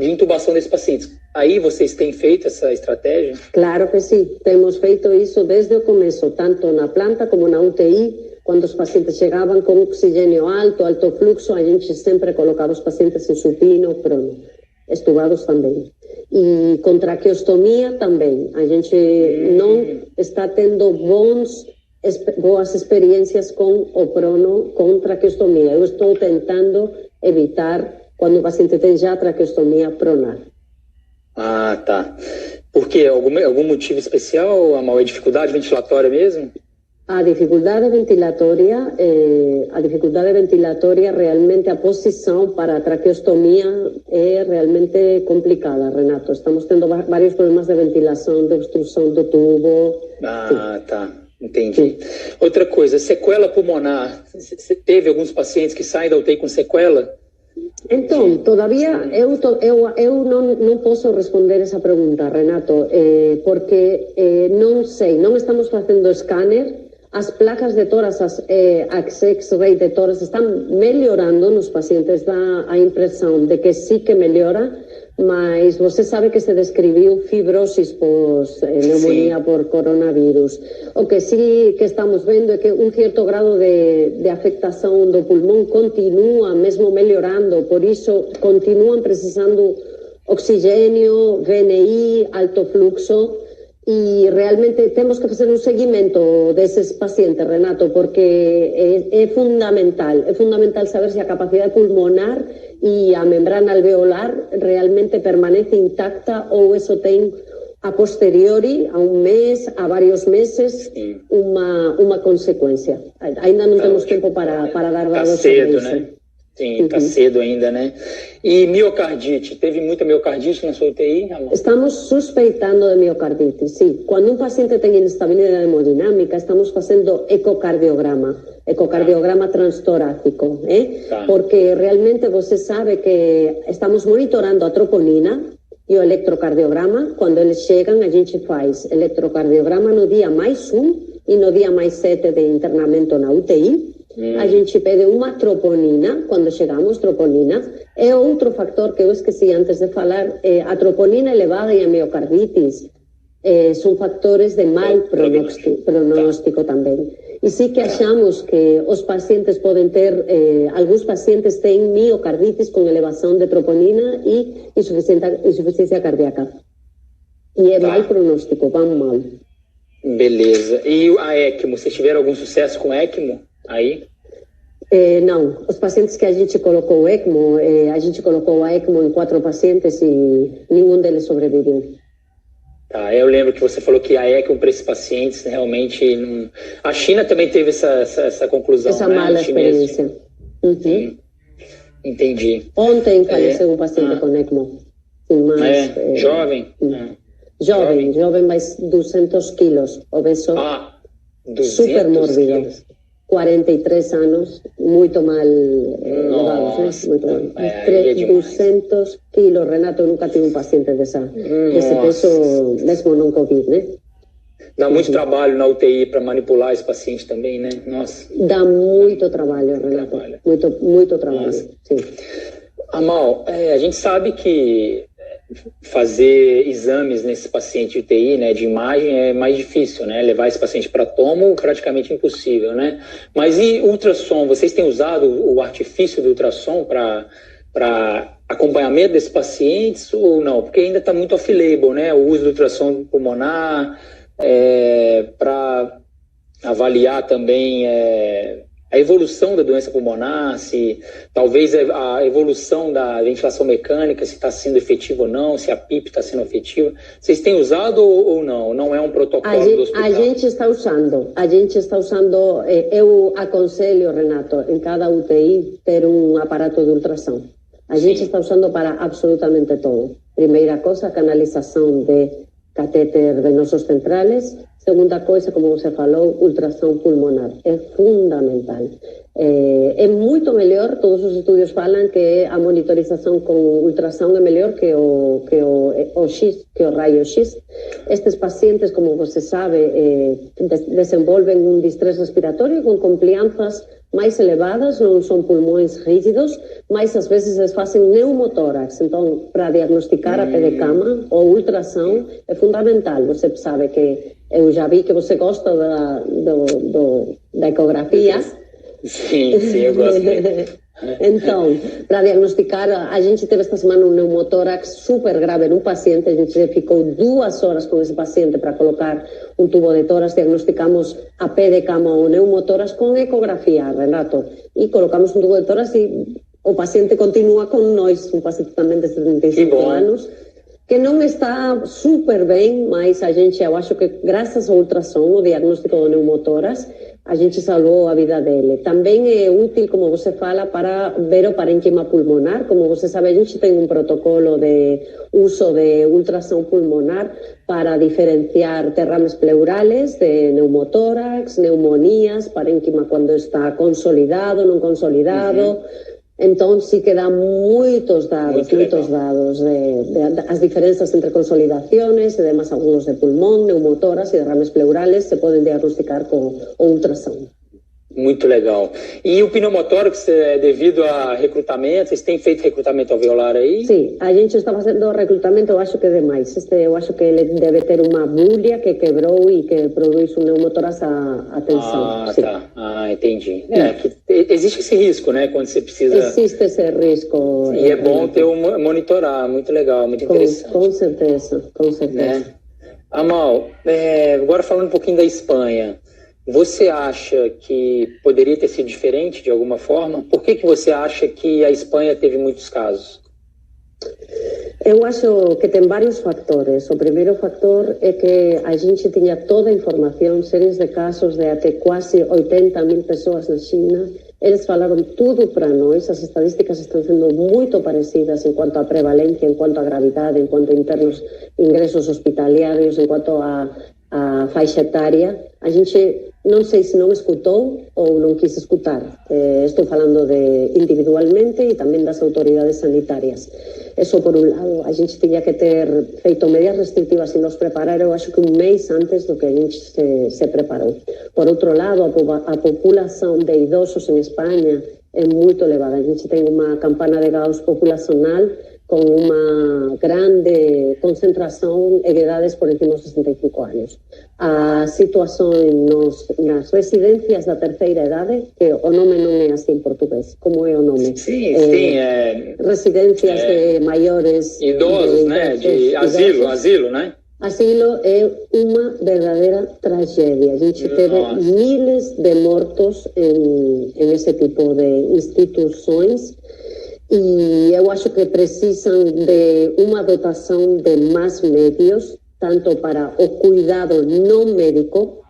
intubação desses pacientes. Aí vocês têm feito essa estratégia? Claro que sim, temos feito isso desde o começo, tanto na planta como na UTI. Quando os pacientes chegavam com oxigênio alto fluxo, a gente sempre colocava os pacientes em supino, prono, extubados também. E com traqueostomia também. A gente não está tendo boas experiências com o prono com traqueostomia. Eu estou tentando evitar quando o paciente tem já traqueostomia pronar. Ah, tá. Por quê? Algum motivo especial, Amal? É dificuldade ventilatória mesmo? A dificuldade ventilatória, realmente a posição para a traqueostomia é realmente complicada, Renato. Estamos tendo vários problemas de ventilação, de obstrução do tubo. Ah, tá. Entendi. Outra coisa, sequela pulmonar. Você teve alguns pacientes que saem da UTI com sequela? Então, todavía eu não posso responder essa pergunta, Renato, porque não sei, não estamos fazendo scanner. As placas de tórax, as X-ray de tórax estão melhorando nos pacientes, dá a impressão de que sim que melhora, mas você sabe que se descreveu fibrose pós-pneumonia por coronavírus. O que sim que estamos vendo é que um certo grado de afectação do pulmão continua mesmo melhorando, por isso continuam precisando oxigênio, VNI, alto fluxo. E realmente temos que fazer um seguimento desses pacientes, Renato, porque é fundamental saber se a capacidade pulmonar e a membrana alveolar realmente permanece intacta ou isso tem a posteriori, a um mês, a vários meses, uma consequência. Ainda não temos tempo para dar dados sobre isso. Né? Sim, está cedo ainda, né? E miocardite, teve muita miocardite na sua UTI, Amor? Estamos suspeitando de miocardite, sim. Quando um paciente tem instabilidade hemodinâmica, estamos fazendo ecocardiograma transtorácico, Tá. Porque realmente você sabe que estamos monitorando a troponina e o eletrocardiograma. Quando eles chegam, a gente faz eletrocardiograma no dia +1 e no dia +7 de internamento na UTI. A gente pede uma troponina, quando chegamos, troponina. É outro fator que eu esqueci antes de falar, a troponina elevada e a miocardites são fatores de mau pronóstico também. E sim que achamos que os pacientes podem ter, alguns pacientes têm miocardites com elevação de troponina e insuficiência cardíaca. E é mau pronóstico, vão mal. Beleza. E a ECMO, vocês tiveram algum sucesso com ECMO aí? Não, os pacientes que a gente colocou ECMO, a gente colocou a ECMO em 4 pacientes e nenhum deles sobreviveu. Tá, eu lembro que você falou que a ECMO para esses pacientes realmente não... A China também teve essa conclusão, essa né? mala experiência. Uhum. Entendi. Ontem faleceu um paciente com ECMO. Mas, jovem? Jovem, mas 200 quilos, obeso, 200 super mórbido. quilos. 43 anos, muito mal levados, né? Muito mal. 200 quilos, Renato, eu nunca tive um paciente desse peso, mesmo não Covid, né? Dá muito trabalho na UTI para manipular esse paciente também, né? Nossa. Dá muito trabalho, Renato. Muito trabalho, Nossa. sim. Amal, a gente sabe que fazer exames nesse paciente UTI, né, de imagem é mais difícil, né? Levar esse paciente para tomo praticamente impossível, né? Mas e ultrassom? Vocês têm usado o artifício do ultrassom para acompanhamento desses pacientes ou não? Porque ainda está muito off-label, né? O uso do ultrassom pulmonar para avaliar também a evolução da doença pulmonar, se talvez a evolução da ventilação mecânica, se está sendo efetiva ou não, se a PIP está sendo efetiva. Vocês têm usado ou não? Não é um protocolo do hospital? A gente está usando, eu aconselho, Renato, em cada UTI ter um aparato de ultrassom. A gente está usando para absolutamente todo. Primeira coisa, canalização de catéter venosos centrales. Segunda coisa, como você falou, ultrassom pulmonar. É fundamental. É muito melhor, todos os estudos falam que a monitorização com ultrassom é melhor que o raio-x. Estes pacientes, como você sabe, desenvolvem um distress respiratório com complianças mais elevadas, não são pulmões rígidos, mas às vezes eles fazem pneumotórax. Então, para diagnosticar a pé de cama, o ultrassom é fundamental. Você sabe que eu já vi que você gosta da ecografia. Sim, eu gosto. Então, para diagnosticar, a gente teve esta semana um pneumotórax super grave num paciente, a gente ficou 2 horas com esse paciente para colocar um tubo de tórax, diagnosticamos a pé de cama o pneumotórax com ecografia, Renato, e colocamos um tubo de tórax e o paciente continua com nós, um paciente também de 75 anos, que não está super bem, mas eu acho que graças ao ultrassom, o diagnóstico do pneumotórax, a gente salvou a vida dele. Também é útil, como você fala, para ver o parênquima pulmonar. Como você sabe, a gente tem um protocolo de uso de ultrassom pulmonar para diferenciar derrames pleurales de pneumotórax, pneumonias, parênquima quando está consolidado, não consolidado. Então, sí que dá muitos dados, as diferenças entre consolidaciones, edemas agudos de pulmón, pneumotórax e derrames pleurales se podem diagnosticar com o ultrassom. Muito legal. E o pneumotórax, devido a recrutamento, vocês têm feito recrutamento alveolar aí? Sim, a gente está fazendo recrutamento, eu acho que demais. Eu acho que ele deve ter uma bulha que quebrou e que produz um pneumotórax a tensão. Sim. Tá. Entendi. Existe esse risco, né, quando você precisa... Existe esse risco. E é bom ter monitorar, muito legal, muito interessante. Com certeza. Né? Amal, agora falando um pouquinho da Espanha, você acha que poderia ter sido diferente de alguma forma? Por que você acha que a Espanha teve muitos casos? Eu acho que tem vários fatores. O primeiro fator é que a gente tinha toda a informação, séries de casos de até quase 80.000 pessoas na China. Eles falaram tudo para nós, as estatísticas estão sendo muito parecidas em quanto à prevalência, em quanto à gravidade, em quanto a ingressos hospitalares, em quanto à faixa etária. A gente não sei se não escutou ou não quis escutar. Estou falando individualmente e também das autoridades sanitárias. Isso por um lado. A gente tinha que ter feito medidas restritivas e nos preparar, eu acho que um mês antes do que a gente se preparou. Por outro lado, a população de idosos em Espanha é muito elevada. A gente tem uma campana de Gauss populacional con unha grande concentración en edades por encima dos 65 anos. A situación nas residencias da terceira idade, que o nome non é así en portugués, como é o nome? Sim, residencias de maiores... Idosos, né? De asilo, né? Asilo é uma verdadeira tragédia. A gente teve miles de mortos em esse tipo de instituições e eu acho que precisam de uma dotação de mais médios, tanto para o cuidado não médico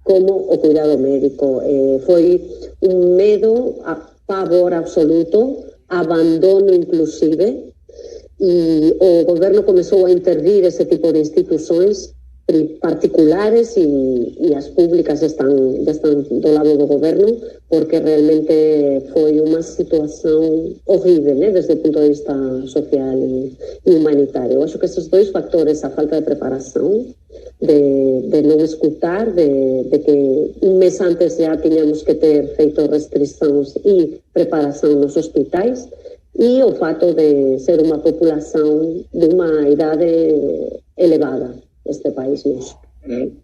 como o cuidado médico. Foi um medo, pavor absoluto, abandono inclusive, e o governo começou a intervir esse tipo de instituições particulares e as públicas já estão do lado do governo, porque realmente foi uma situação horrível, né, desde o ponto de vista social e humanitário. Eu acho que esses dois fatores, a falta de preparação, de não escutar, de que um mês antes já tínhamos que ter feito restrições e preparação nos hospitais, e o fato de ser uma população de uma idade elevada neste país nosso.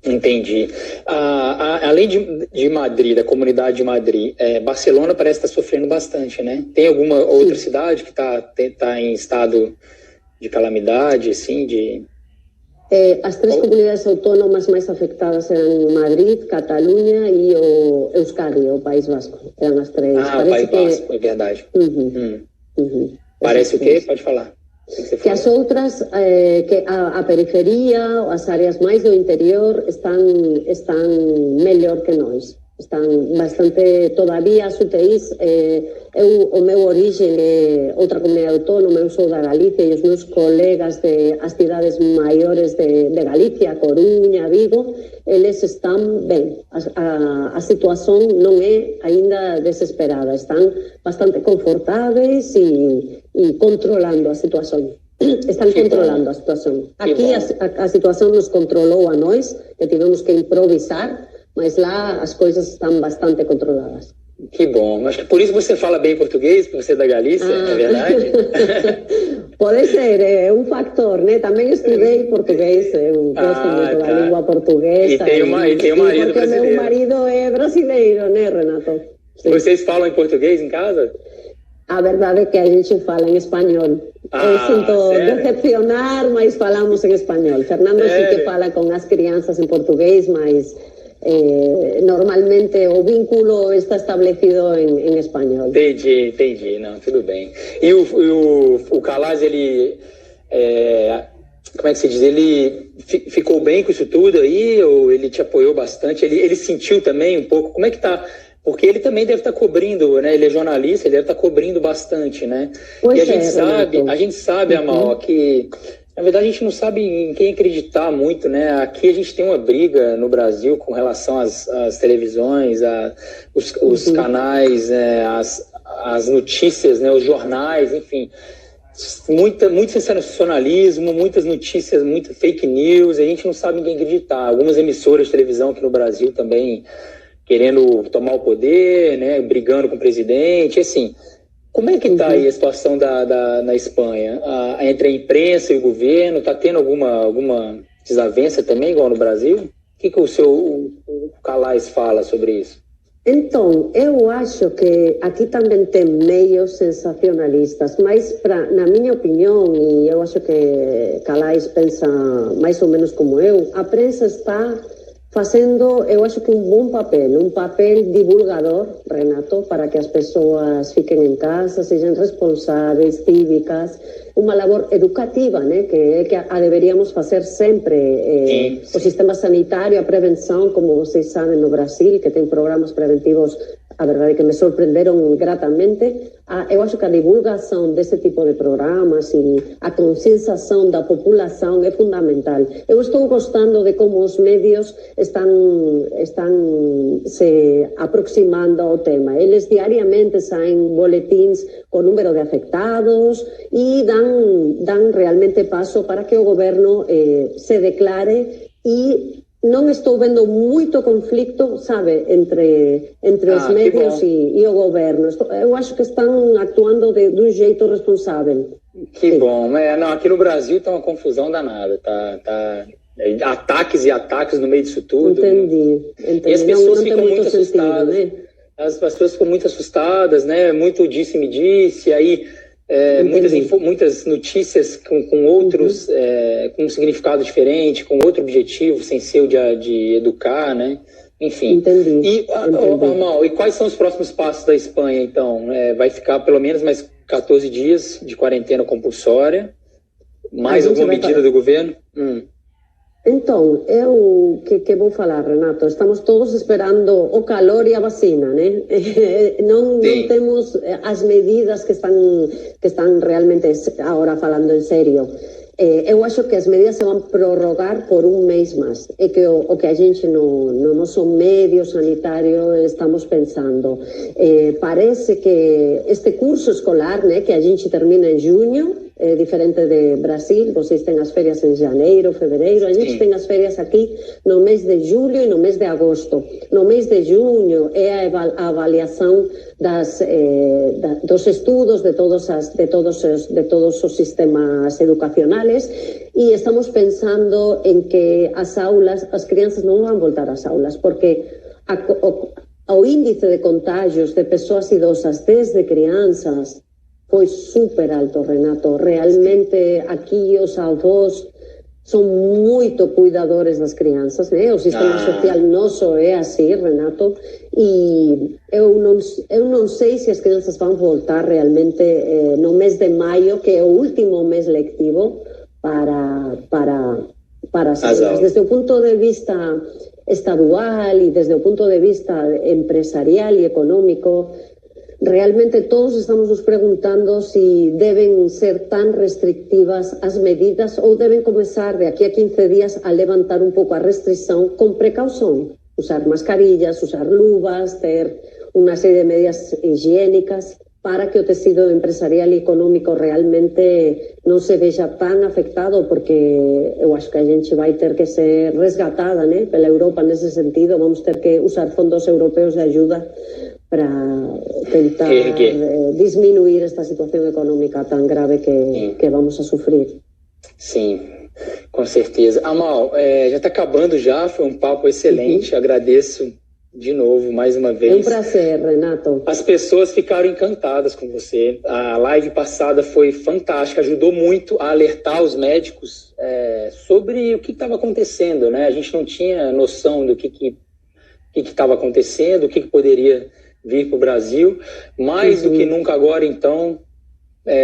Entendi. Além de Madrid, da comunidade de Madrid, Barcelona parece estar sofrendo bastante, né? Tem alguma outra cidade que está em estado de calamidade, assim, as três comunidades autônomas mais afetadas eram Madrid, Catalunha e o Euskadi, o País Vasco. Eram as três. O País Vasco, é verdade. Parece o quê? Pode falar. Que as outras, que a periferia, as áreas mais do interior estão melhor que nós. Estão bastante, todavía as UTIs, o meu origem é outra comunidade autónoma, eu sou da Galícia e os meus colegas das cidades maiores de Galícia, Coruña, Vigo, eles estão bem. A situação não é ainda desesperada, estão bastante confortáveis e controlando a situação. Estão controlando a situação. Aqui a situação nos controlou a nós, que tivemos que improvisar, mas lá as coisas estão bastante controladas. Que bom. Acho que por isso você fala bem português, porque você é da Galícia, é verdade? Pode ser, é um factor, né? Também estudei português, eu gosto muito da língua portuguesa. E tem um marido brasileiro. Porque meu marido é brasileiro, né, Renato? Sim. Vocês falam em português em casa? A verdade é que a gente fala em espanhol. Eu sinto decepcionar, mas falamos em espanhol. Fernando sí que fala com as crianças em português, mas... normalmente o vínculo está estabelecido em espanhol. Entendi. Não, tudo bem. E o Kalaz, ele... como é que se diz? Ele ficou bem com isso tudo aí? Ou ele te apoiou bastante? Ele sentiu também um pouco? Como é que tá? Porque ele também deve estar cobrindo, né? Ele é jornalista, ele deve estar cobrindo bastante, né? Pois e a gente sabe, Amal, que... Na verdade, a gente não sabe em quem acreditar muito, né? Aqui a gente tem uma briga no Brasil com relação às televisões, os canais, as notícias, né? Os jornais, enfim. Muito sensacionalismo, muitas notícias, muita fake news, a gente não sabe em quem acreditar. Algumas emissoras de televisão aqui no Brasil também querendo tomar o poder, né? Brigando com o presidente, assim... Como é que está aí a situação na Espanha? Entre a imprensa e o governo, está tendo alguma desavença também, igual no Brasil? O que o Kalaz fala sobre isso? Então, eu acho que aqui também tem meios sensacionalistas, mas na minha opinião, e eu acho que Kalaz pensa mais ou menos como eu, a prensa está fazendo, eu acho que um papel divulgador, Renato, para que as pessoas fiquem em casa, sejam responsáveis, cívicas, uma labor educativa, né, que deveríamos fazer sempre. O sistema sanitário, a prevenção, como vocês sabem, no Brasil, que tem programas preventivos, a verdade é que me surpreenderam gratamente. Eu acho que a divulgação desse tipo de programas e a conscienciação da população é fundamental. Eu estou gostando de como os médios estão se aproximando ao tema. Eles diariamente saem boletins com número de afectados e dão realmente passo para que o governo se declare e não estou vendo muito conflito, sabe, entre os médios e o governo. Eu acho que estão atuando de um jeito responsável. Que bom. Não, aqui no Brasil tá uma confusão danada. Tá ataques e ataques no meio disso tudo. Entendi. E as pessoas ficam muito assustadas. Né? As pessoas ficam muito assustadas, né? Muito disse-me-disse, aí muitas notícias com outros, com um significado diferente, com outro objetivo, sem ser o de educar, né? Enfim. Entendi. E, Amal, e quais são os próximos passos da Espanha, então? Vai ficar pelo menos mais 14 dias de quarentena compulsória? Mais alguma medida do governo? Então, eu que vou falar, Renato, estamos todos esperando o calor e a vacina, né? Não temos as medidas que estão realmente agora falando em sério. Eu acho que as medidas se vão prorrogar por um mês mais. É que o que a gente no nosso meio sanitário estamos pensando. Parece que este curso escolar, né, que a gente termina em junho, diferente de Brasil, vocês têm as férias em janeiro, fevereiro, a gente tem as férias aqui no mês de julho e no mês de agosto. No mês de junho é a avaliação dos estudos de todos os sistemas educacionais e estamos pensando em que as crianças não vão voltar às aulas, porque o índice de contágios de pessoas idosas desde crianças foi super alto, Renato. Realmente aqui os avós são muito cuidadores das crianças, né? O sistema social nosso é assim, Renato, e eu não sei se as crianças vão voltar realmente no mês de maio, que é o último mês letivo, para as aulas. Desde o ponto de vista estadual e desde o ponto de vista empresarial e econômico, realmente todos estamos nos perguntando se devem ser tão restritivas as medidas ou devem começar de aqui a 15 dias a levantar um pouco a restrição com precaução. Usar mascarillas, usar luvas, ter uma série de medidas higiênicas para que o tecido empresarial e econômico realmente não se veja tão afetado, porque eu acho que a gente vai ter que ser resgatada, né, pela Europa nesse sentido. Vamos ter que usar fundos europeus de ajuda para tentar diminuir esta situação econômica tão grave que vamos a sofrer. Sim, com certeza. Amal, já está acabando já, foi um papo excelente, agradeço de novo, mais uma vez. É um prazer, Renato. As pessoas ficaram encantadas com você, a live passada foi fantástica, ajudou muito a alertar os médicos sobre o que estava acontecendo, né? A gente não tinha noção do que estava acontecendo, o que poderia vir para o Brasil, mais do que nunca agora, então,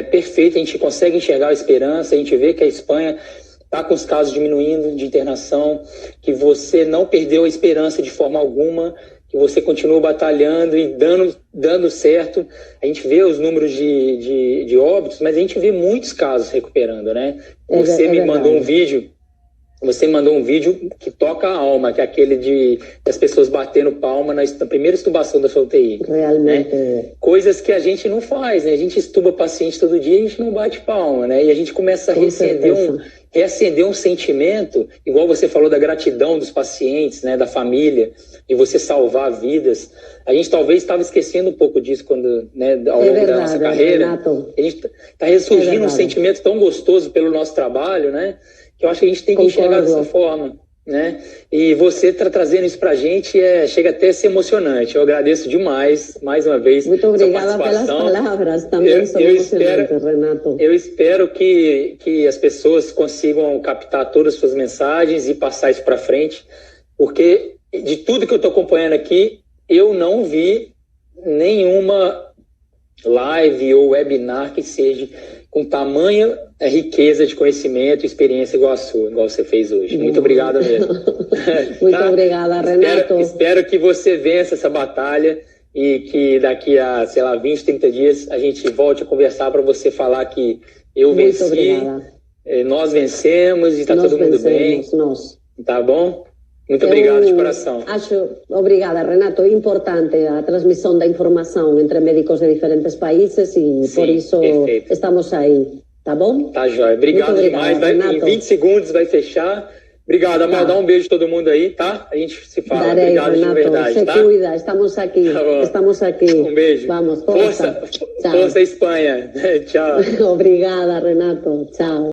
perfeito, a gente consegue enxergar a esperança, a gente vê que a Espanha está com os casos diminuindo de internação, que você não perdeu a esperança de forma alguma, que você continua batalhando e dando certo. A gente vê os números de óbitos, mas a gente vê muitos casos recuperando, né? Você me mandou um vídeo. Você mandou um vídeo que toca a alma, que é aquele das pessoas batendo palma na primeira estubação da sua UTI. Realmente. Né? Coisas que a gente não faz, né? A gente estuba paciente todo dia e a gente não bate palma, né? E a gente começa a reacender um sentimento, igual você falou da gratidão dos pacientes, né? Da família, de você salvar vidas. A gente talvez estava esquecendo um pouco disso quando, né, ao longo da nossa carreira. Renato. A gente está ressurgindo um sentimento tão gostoso pelo nosso trabalho, né? Que eu acho que a gente tem que enxergar dessa forma, né? E você está trazendo isso para a gente, chega até a ser emocionante. Eu agradeço demais, mais uma vez. Muito obrigada pelas palavras, também são emocionantes, Renato. Eu espero que as pessoas consigam captar todas as suas mensagens e passar isso para frente, porque de tudo que eu estou acompanhando aqui, eu não vi nenhuma live ou webinar que seja com tamanha riqueza de conhecimento e experiência igual a sua, igual você fez hoje. Muito obrigado mesmo. Muito obrigada, Renato. Espero que você vença essa batalha e que daqui a, 20, 30 dias a gente volte a conversar para você falar que eu venci, nós vencemos e está todo mundo bem. Tá bom? Muito obrigado de coração. Obrigada, Renato. É importante a transmissão da informação entre médicos de diferentes países e por isso estamos aí. Tá bom? Tá jóia. Obrigado demais. Em 20 segundos vai fechar. Obrigado, Amal. Tá. Dá um beijo a todo mundo aí, tá? A gente se fala. Darei, Obrigado Renato. de verdade, Se tá? cuida, estamos aqui. Tá bom. Estamos aqui. Um beijo. Vamos, força. Força Espanha. Tchau. Obrigada, Renato. Tchau.